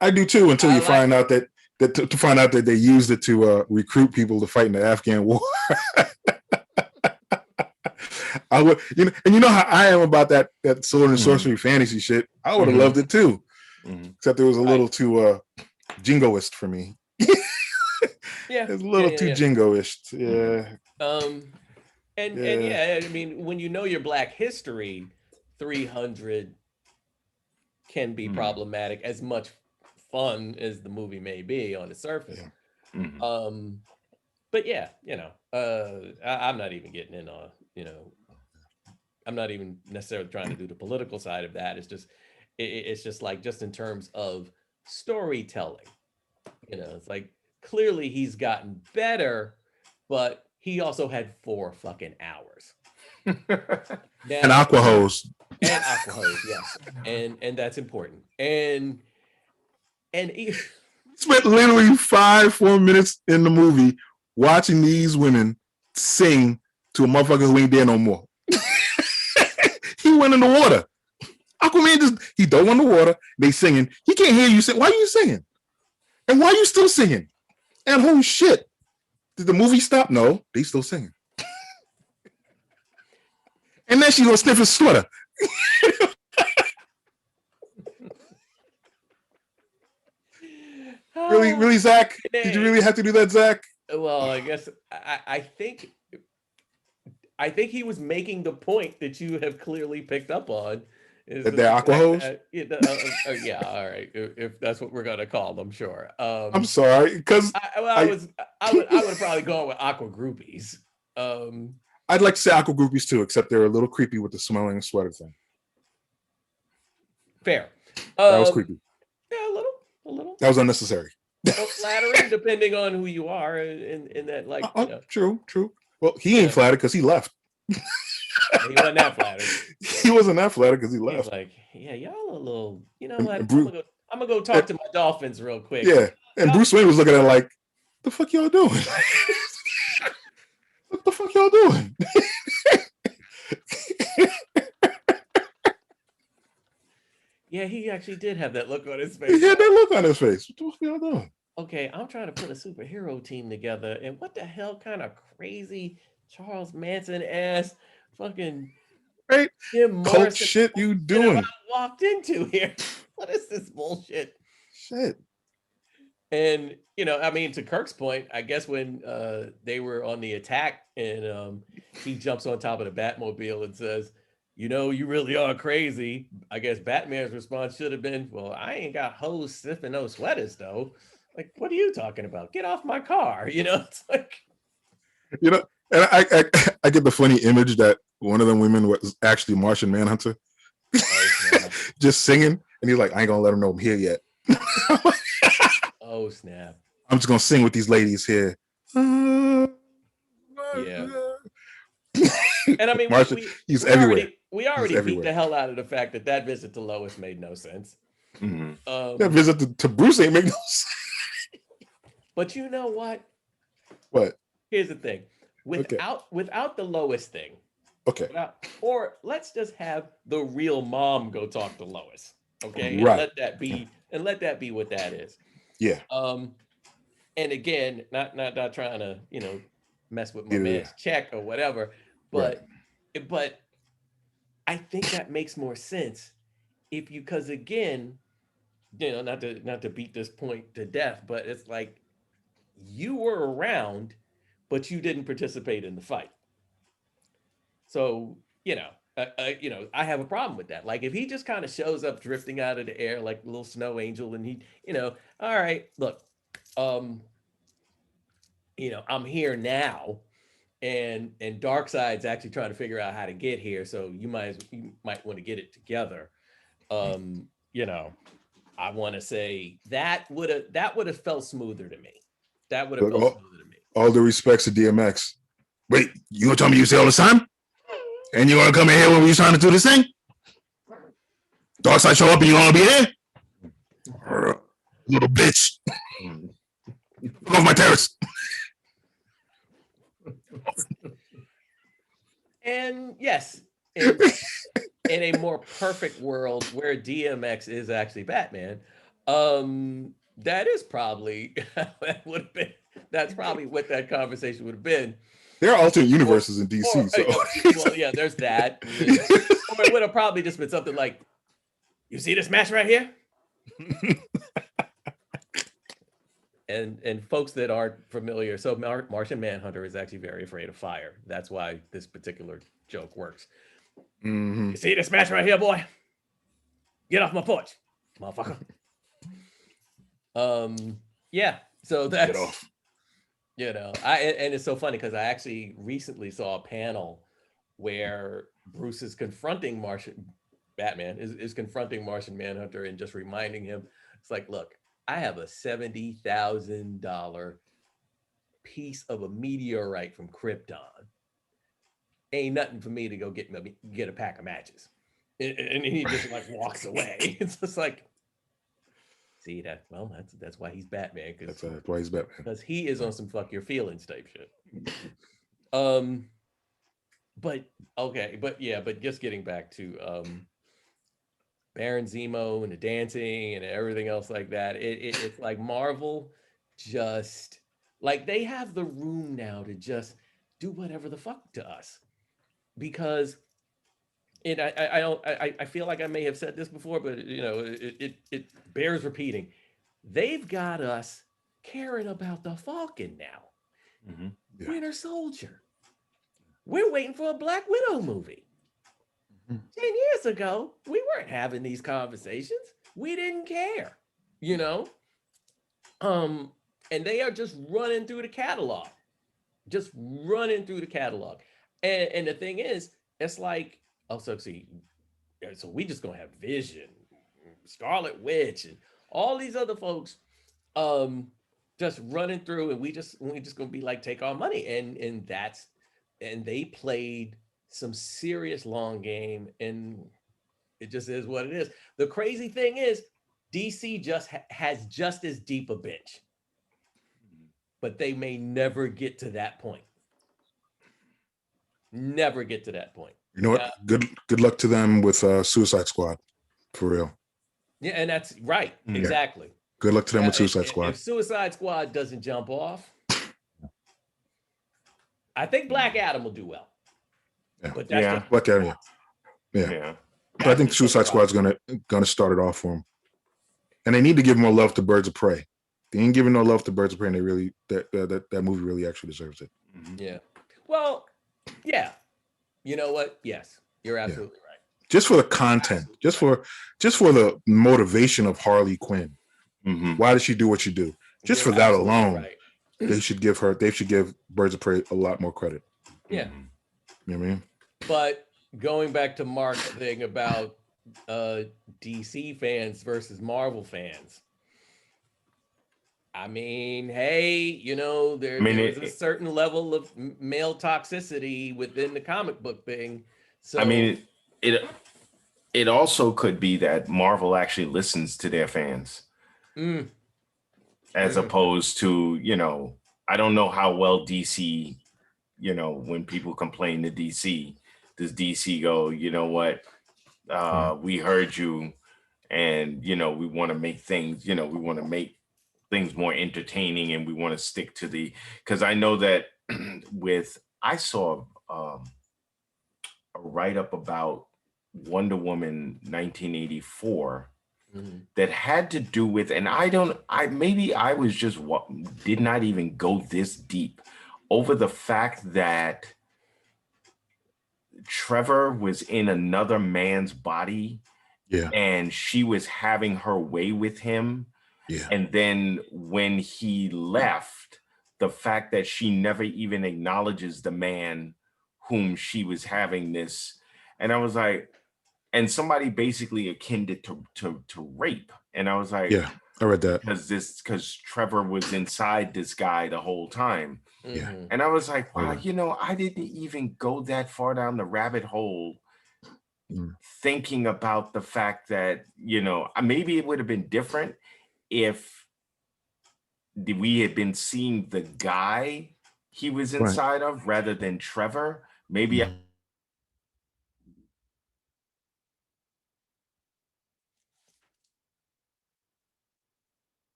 Speaker 2: I do too, until you find out that to find out that they used it to recruit people to fight in the Afghan war. I would, you know, and you know how I am about that sword and sorcery fantasy shit. I would have loved it too, except it was a little too jingoist for me.
Speaker 1: Yeah,
Speaker 2: it's a little too jingoist. Yeah.
Speaker 1: And yeah, I mean, when you know your Black history, 300 can be problematic, as much fun as the movie may be on the surface. But yeah, you know, I'm not even getting in on, you know, I'm not even necessarily trying to do the political side of that. It's just, it's just like, just in terms of storytelling, you know, it's like, clearly he's gotten better, but he also had 4 fucking hours.
Speaker 2: And aqua hose.
Speaker 1: And aqua hose, yes. And that's important. And he
Speaker 2: spent literally 5-4 minutes in the movie watching these women sing to a motherfucker who ain't there no more. He went in the water. Aquaman he dove in the water. They singing. He can't hear you sing. Why are you singing? And why are you still singing? And holy shit, did the movie stop? No, they still singing. And then she gonna sniff his sweater. Really, Zach? Did you really have to do that, Zach?
Speaker 1: Well, I guess I think he was making the point that you have clearly picked up on.
Speaker 2: That they're aqua hose?
Speaker 1: Yeah, all right. If that's what we're gonna call them, sure.
Speaker 2: I'm sorry, because
Speaker 1: I would have probably gone with aqua groupies.
Speaker 2: I'd like to say aqua groupies too, except they're a little creepy with the smelling sweater thing.
Speaker 1: Fair.
Speaker 2: That was creepy.
Speaker 1: Yeah, a little.
Speaker 2: That was unnecessary.
Speaker 1: Flattering, depending on who you are, in that, like, you know.
Speaker 2: True. Well, he ain't flattered because he left.
Speaker 1: He wasn't that flattered.
Speaker 2: He wasn't that flattered because he left.
Speaker 1: He was like, yeah, y'all a little, you know what? I'm gonna go talk to my dolphins real quick.
Speaker 2: Yeah, and Bruce Wayne was looking at it like, the fuck y'all doing? What the fuck y'all doing?
Speaker 1: Yeah, he actually did have that look on his face.
Speaker 2: He had that look on his face. What the fuck y'all doing?
Speaker 1: okay, I'm trying to put a superhero team together, and what the hell kind of crazy Charles Manson ass fucking
Speaker 2: Right?
Speaker 1: Jim
Speaker 2: Cult
Speaker 1: Morrison
Speaker 2: shit you
Speaker 1: bullshit have
Speaker 2: doing?
Speaker 1: I walked into here? What is this bullshit?
Speaker 2: Shit.
Speaker 1: And I mean, to Kirk's point, I guess when they were on the attack, and he jumps on top of the Batmobile and says, "You really are crazy." I guess Batman's response should have been, "Well, I ain't got hoes sniffing no sweaters, though. Like, what are you talking about? Get off my car!" It's like,
Speaker 2: You know, and I get the funny image that one of them women was actually Martian Manhunter,
Speaker 1: oh,
Speaker 2: just singing, and he's like, "I ain't gonna let them know I'm here yet."
Speaker 1: oh snap!
Speaker 2: I'm just gonna sing with these ladies here.
Speaker 1: Yeah. And I mean,
Speaker 2: Martian, he's everywhere.
Speaker 1: We already beat
Speaker 2: everywhere.
Speaker 1: the hell out of the fact that visit to Lois made no sense.
Speaker 2: That visit to Bruce ain't make no sense.
Speaker 1: But you know what?
Speaker 2: What?
Speaker 1: Here's the thing. Without the Lois thing.
Speaker 2: Okay.
Speaker 1: Or let's just have the real mom go talk to Lois. Okay. And
Speaker 2: Right.
Speaker 1: let that be what that is.
Speaker 2: Yeah.
Speaker 1: And again, not trying to, mess with my man's check or whatever, but I think that makes more sense because again, not to beat this point to death, but it's like you were around, but you didn't participate in the fight. So, I have a problem with that. Like if he just kind of shows up drifting out of the air like a little snow angel, and he, all right, look, I'm here now, and Darkseid's actually trying to figure out how to get here, so you might want to get it together. I want to say that would have felt smoother to me. That would have felt smoother to me.
Speaker 2: All the respects to DMX. Wait, you gonna tell me you say all this time? And you gonna come in here when we trying to do this thing? Darkseid show up and you gonna be here? Little bitch. Come off my terrace.
Speaker 1: And yes, in a more perfect world where DMX is actually Batman, that is probably that's probably what that conversation would have been.
Speaker 2: There are alternate universes in DC.
Speaker 1: Well, yeah, there's that. Or it would have probably just been something like, "You see this match right here?" And folks that aren't familiar, so Martian Manhunter is actually very afraid of fire. That's why this particular joke works.
Speaker 2: Mm-hmm.
Speaker 1: You see this match right here, boy? Get off my porch, motherfucker. Yeah. So that's,
Speaker 2: Get off.
Speaker 1: And it's so funny because I actually recently saw a panel where Bruce is confronting Batman is confronting Martian Manhunter and just reminding him, it's like, look, I have a $70,000 piece of a meteorite from Krypton. Ain't nothing for me to go get a pack of matches. And he just like walks away. It's just like, see that? Well, that's why he's Batman.
Speaker 2: That's why he's Batman. Because
Speaker 1: he is on some fuck your feelings type shit. But just getting back to Baron Zemo and the dancing and everything else like that. It's like Marvel just like they have the room now to just do whatever the fuck to us, because. And I feel like I may have said this before, but it bears repeating. They've got us caring about the Falcon now.
Speaker 2: Mm-hmm. Yeah.
Speaker 1: Winter Soldier. We're waiting for a Black Widow movie. Mm-hmm. 10 years ago, we weren't having these conversations. We didn't care, And they are just running through the catalog. And the thing is, it's like, so we just gonna have Vision, Scarlet Witch, and all these other folks just running through, and we just gonna be like, take our money, and they played some serious long game, and it just is what it is. The crazy thing is DC just has just as deep a bench, but they may never get to that point. Never get to that point.
Speaker 2: You know what? Good luck to them with Suicide Squad, for real.
Speaker 1: Yeah, and that's right. Mm-hmm. Exactly.
Speaker 2: Good luck to them with Suicide
Speaker 1: If
Speaker 2: Squad.
Speaker 1: Suicide Squad doesn't jump off, I think Black Adam will do well.
Speaker 2: Yeah.
Speaker 1: But that's just
Speaker 2: Black Adam. Yeah. But I think Suicide Squad's gonna start it off for him. And they need to give more love to Birds of Prey. They ain't giving no love to Birds of Prey, and they really that movie really actually deserves it.
Speaker 1: Yeah. Well, yeah. You know what? Yes, you're absolutely right.
Speaker 2: Just for the content, just for the motivation of Harley Quinn.
Speaker 3: Mm-hmm.
Speaker 2: Why does she do what she do? Just
Speaker 1: You're
Speaker 2: for that
Speaker 1: absolutely
Speaker 2: alone,
Speaker 1: right.
Speaker 2: they should give Birds of Prey a lot more credit.
Speaker 1: Yeah.
Speaker 2: You know what I mean?
Speaker 1: But going back to Mark's thing about DC fans versus Marvel fans. I mean, hey, you know, there is a certain level of male toxicity within the comic book thing. So
Speaker 3: I mean, it also could be that Marvel actually listens to their fans. As opposed to, you know, I don't know how well DC, you know, when people complain to DC, does DC go, you know what, we heard you, and, you know, we want to make things, you know, we want to make things more entertaining, and we want to stick to because I know that I saw a write-up about Wonder Woman 1984 that had to do with, and maybe I was just did not even go this deep over the fact that Trevor was in another man's body, and she was having her way with him. And then when he left, the fact that she never even acknowledges the man whom she was having this, and I was like, and somebody basically akined it to rape. And I was like,
Speaker 2: yeah, I read that.
Speaker 3: Because Trevor was inside this guy the whole time.
Speaker 2: Yeah.
Speaker 3: And I was like, wow, you know, I didn't even go that far down the rabbit hole thinking about the fact that, you know, maybe it would have been different if we had been seeing the guy he was inside of rather than Trevor. Maybe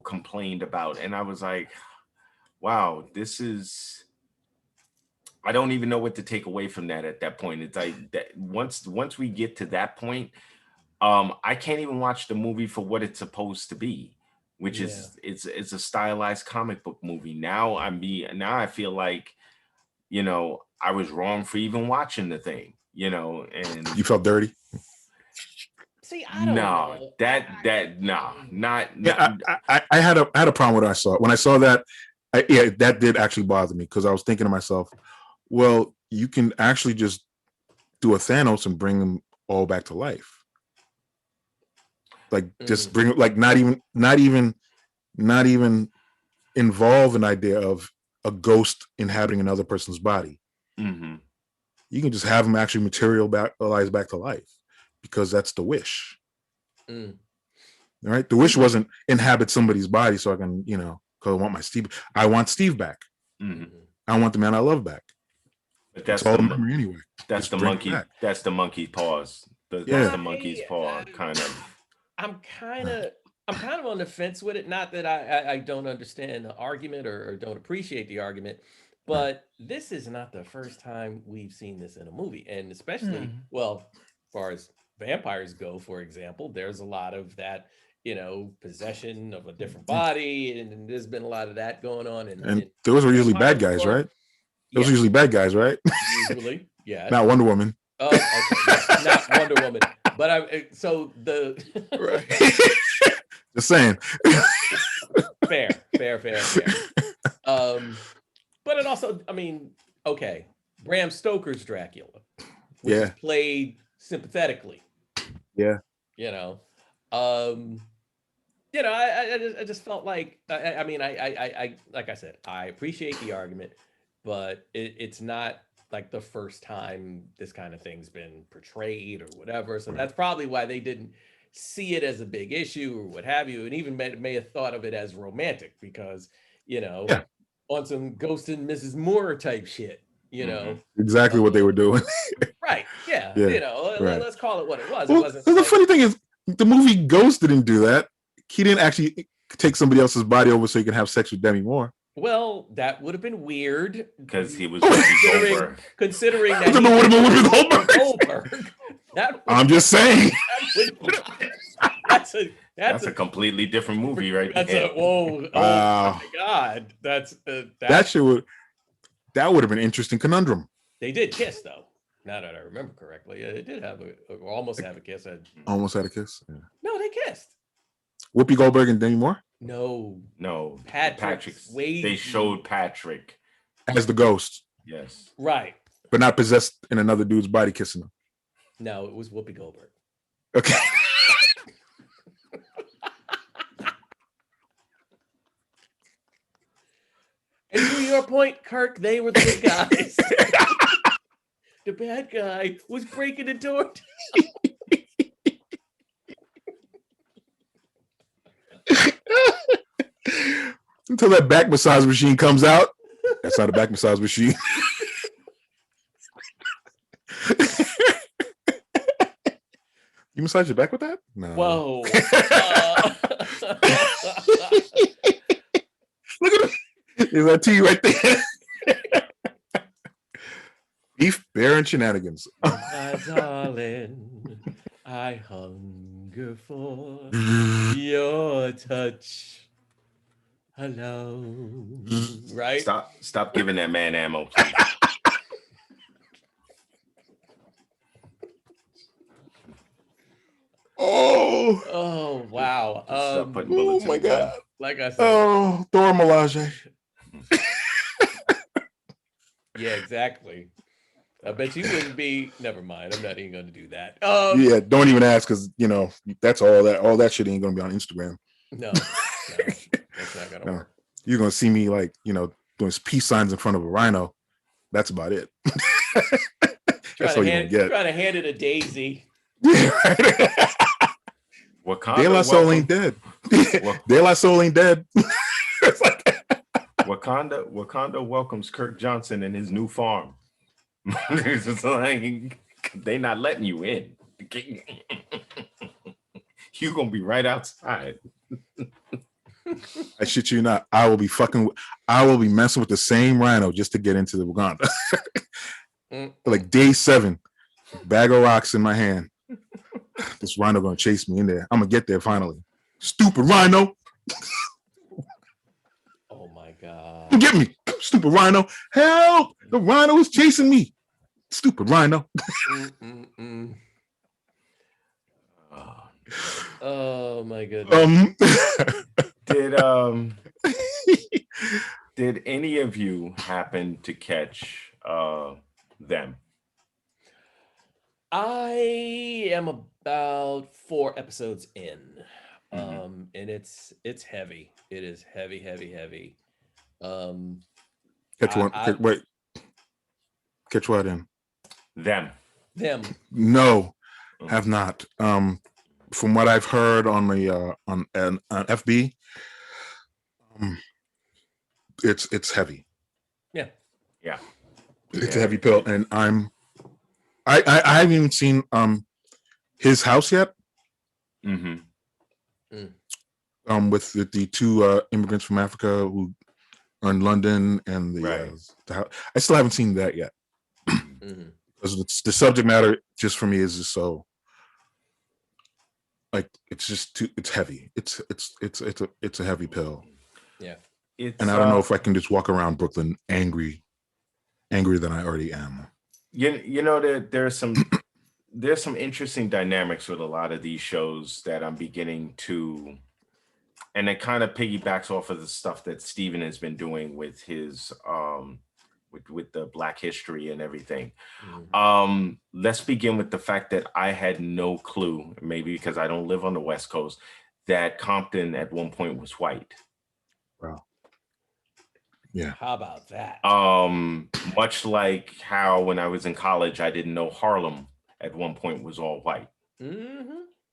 Speaker 3: complained about, and I was like, wow, I don't even know what to take away from that at that point. It's like that once we get to that point, I can't even watch the movie for what it's supposed to be, which is it's a stylized comic book movie. Now I feel like, you know, I was wrong for even watching the thing, you know, and
Speaker 2: you felt dirty.
Speaker 1: See, I don't know.
Speaker 2: I had a problem with it. When I saw that, that did actually bother me, because I was thinking to myself, well, you can actually just do a Thanos and bring them all back to life. Like just bring, like not even involve an idea of a ghost inhabiting another person's body. You can just have them actually materialize back to life, because that's the wish. All right, the wish wasn't inhabit somebody's body so I can, you know, because I want Steve back. I want the man I love back.
Speaker 3: But that's
Speaker 2: all the memory anyway.
Speaker 3: That's the monkey. That's the monkey paws. That's the monkey's paw, kind of.
Speaker 1: I'm kind of on the fence with it. Not that I don't understand the argument or don't appreciate the argument, but this is not the first time we've seen this in a movie, and especially well, as far as vampires go, for example, there's a lot of that, you know, possession of a different body, and there's been a lot of that going on.
Speaker 2: And those were usually bad guys, right? Those are usually bad guys, right?
Speaker 1: Usually, yeah.
Speaker 2: Not Wonder Woman.
Speaker 1: Oh, okay. Not Wonder Woman. But
Speaker 2: just saying.
Speaker 1: Fair. But it also, I mean, okay, Bram Stoker's Dracula, which is played sympathetically.
Speaker 2: Yeah.
Speaker 1: You know, I just felt like, I mean, I like I said, I appreciate the argument, but it's not like the first time this kind of thing's been portrayed or whatever. So that's probably why they didn't see it as a big issue or what have you, and even may have thought of it as romantic, because, you know, on some Ghost and Mrs. Moore type shit, you know.
Speaker 2: Exactly what they were doing.
Speaker 1: Right. Yeah.
Speaker 2: Yeah,
Speaker 1: You know,
Speaker 2: right.
Speaker 1: let's call it what it was.
Speaker 2: Well,
Speaker 1: It wasn't
Speaker 2: the
Speaker 1: like,
Speaker 2: funny thing is, the movie Ghost didn't do that. He didn't actually take somebody else's body over so he can have sex with Demi Moore.
Speaker 1: well, that would have been weird
Speaker 3: because he was
Speaker 1: considering that
Speaker 2: I don't know what about Whoopi
Speaker 1: Goldberg.
Speaker 2: I'm just saying.
Speaker 1: That's
Speaker 3: a completely different movie, right?
Speaker 1: That's a whoa!
Speaker 2: Wow.
Speaker 1: Oh my God! That
Speaker 2: would have been an interesting conundrum.
Speaker 1: They did kiss though. Now that I remember correctly, yeah, they did have almost have a kiss.
Speaker 2: Almost had a kiss. Yeah.
Speaker 1: No, they kissed.
Speaker 2: Whoopi Goldberg and Demi Moore.
Speaker 3: No.
Speaker 1: Patrick's
Speaker 3: they showed Patrick
Speaker 2: as the ghost.
Speaker 3: Yes.
Speaker 1: Right.
Speaker 2: But not possessed in another dude's body kissing him.
Speaker 1: No, it was Whoopi Goldberg.
Speaker 2: Okay.
Speaker 1: And to your point, Kirk, they were the good guys. The bad guy was breaking the door.
Speaker 2: Until that back massage machine comes out. That's not a back massage machine. You massage your back with that? No.
Speaker 1: Whoa.
Speaker 2: Look at it. Is that tea right there? Beef, bear, and shenanigans.
Speaker 1: My darling, I hunger for your touch. Hello. Right?
Speaker 3: Stop giving that man ammo, please.
Speaker 1: Oh wow.
Speaker 2: Oh my God.
Speaker 1: Like I said.
Speaker 2: Oh, Dora Milaje.
Speaker 1: Yeah, exactly. I bet you wouldn't be. Never mind. I'm not even going to do that.
Speaker 2: Yeah, don't even ask because that's all that shit ain't gonna be on Instagram.
Speaker 1: No, that's not gonna work.
Speaker 2: You're gonna see me doing peace signs in front of a rhino. That's about it. That's all you're gonna get.
Speaker 1: Trying to hand it a daisy.
Speaker 2: Yeah, right. De La Soul ain't dead. De La Soul ain't dead. It's like
Speaker 3: Wakanda welcomes Kirk Johnson and his new farm. It's just like, they not letting you in. You're gonna be right outside.
Speaker 2: I shit you not. I will be messing with the same rhino just to get into the Wakanda. Like day 7, bag of rocks in my hand. This rhino gonna chase me in there. I'm gonna get there finally. Stupid rhino.
Speaker 1: Oh my God.
Speaker 2: Get me, stupid rhino. Help! The rhino is chasing me. Stupid rhino.
Speaker 1: Oh my goodness.
Speaker 3: Did any of you happen to catch them?
Speaker 1: I am about 4 episodes in. And it's heavy. It is heavy.
Speaker 2: Catch what in?
Speaker 3: Them.
Speaker 2: No, have not. From what I've heard on the on FB, it's heavy.
Speaker 1: Yeah.
Speaker 2: It's a heavy pill, and I haven't even seen his house yet. With the 2 immigrants from Africa who are in London, and the house. I still haven't seen that yet. Because the subject matter just for me is just so it's just too, it's heavy. It's a heavy pill.
Speaker 1: Yeah.
Speaker 2: And I don't know if I can just walk around Brooklyn angrier than I already am.
Speaker 3: There's some interesting dynamics with a lot of these shows that I'm beginning to, and it kind of piggybacks off of the stuff that Steven has been doing with his with the Black history and everything. Let's begin with the fact that I had no clue, maybe because I don't live on the West Coast, that Compton at one point was white.
Speaker 2: Wow. Yeah.
Speaker 1: How about that?
Speaker 3: Much like how when I was in college, I didn't know Harlem at one point was all white.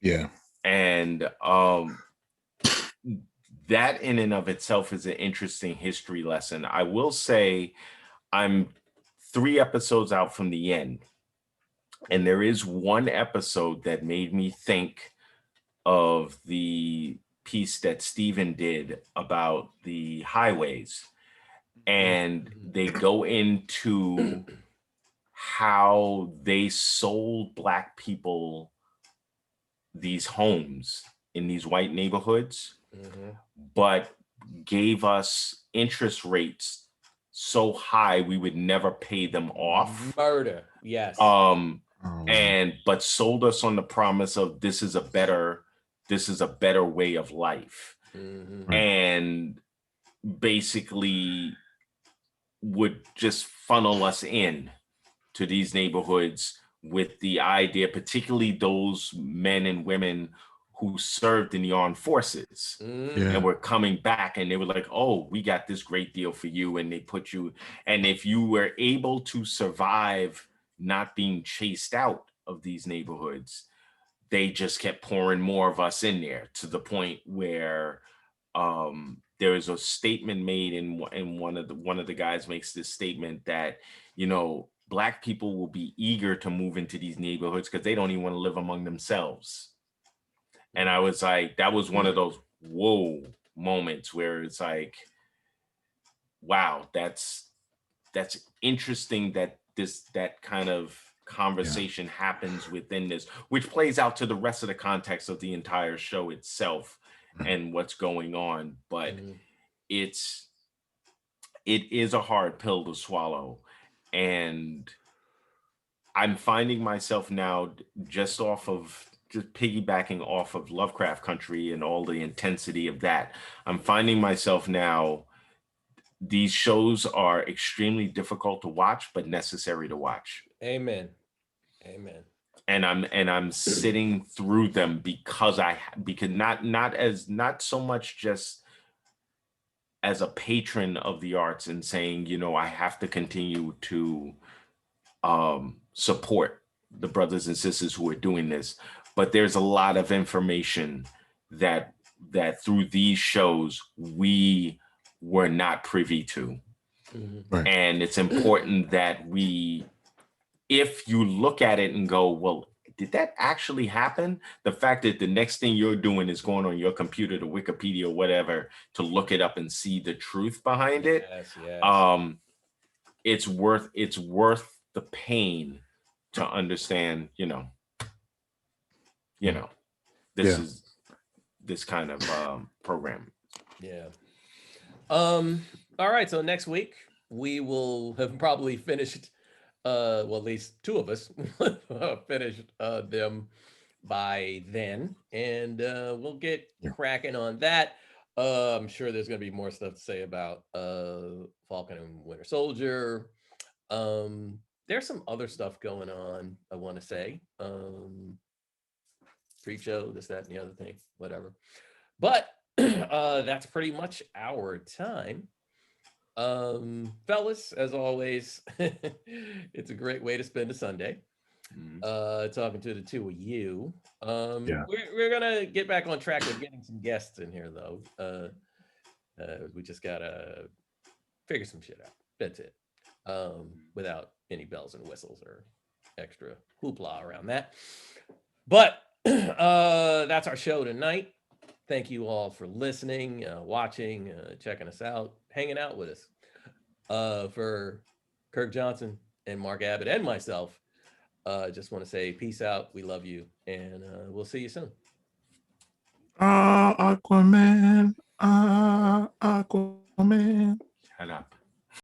Speaker 2: Yeah.
Speaker 3: And that in and of itself is an interesting history lesson. I will say I'm 3 episodes out from the end. And there is one episode that made me think of the piece that Steven did about the highways. And they go into how they sold Black people these homes in these white neighborhoods, but gave us interest rates so high we would never pay them off.
Speaker 1: Murder, yes.
Speaker 3: But sold us on the promise of this is a better way of life. And basically would just funnel us in to these neighborhoods with the idea, particularly those men and women who served in the armed forces and were coming back, and they were like, oh, we got this great deal for you. And they put you, and if you were able to survive not being chased out of these neighborhoods, they just kept pouring more of us in there, to the point where there is a statement made in one of the guys makes this statement that, you know, Black people will be eager to move into these neighborhoods because they don't even want to live among themselves. And I was like, that was one of those whoa moments where it's like, wow, that's interesting that that kind of conversation happens within this, which plays out to the rest of the context of the entire show itself and what's going on. But it is a hard pill to swallow. And I'm finding myself now, just piggybacking off of Lovecraft Country and all the intensity of that, I'm finding myself now, these shows are extremely difficult to watch, but necessary to watch.
Speaker 1: Amen.
Speaker 3: And I'm sitting through them because not so much just as a patron of the arts and saying, you know, I have to continue to support the brothers and sisters who are doing this, but there's a lot of information that through these shows we were not privy to.
Speaker 2: Right.
Speaker 3: And it's important that if you look at it and go, well, did that actually happen? The fact that the next thing you're doing is going on your computer to Wikipedia or whatever to look it up and see the truth behind it. It's worth the pain to understand, this is this kind of program.
Speaker 1: All right, so next week we will have probably finished well, at least 2 of us finished them by then, and we'll get cracking on that. I'm sure there's going to be more stuff to say about Falcon and Winter Soldier. There's some other stuff going on, I want to say. Pre-show, this, that, and the other thing, whatever. But that's pretty much our time. Fellas, as always, it's a great way to spend a Sunday. Talking to the 2 of you. We're gonna get back on track with getting some guests in here, though. We just gotta figure some shit out. That's it. Without any bells and whistles or extra hoopla around that. But that's our show tonight. Thank you all for listening, watching, checking us out, hanging out with us. For Kirk Johnson and Mark Abbott and myself, just want to say peace out. We love you, and we'll see you soon.
Speaker 2: Aquaman. Aquaman.
Speaker 3: Shut up.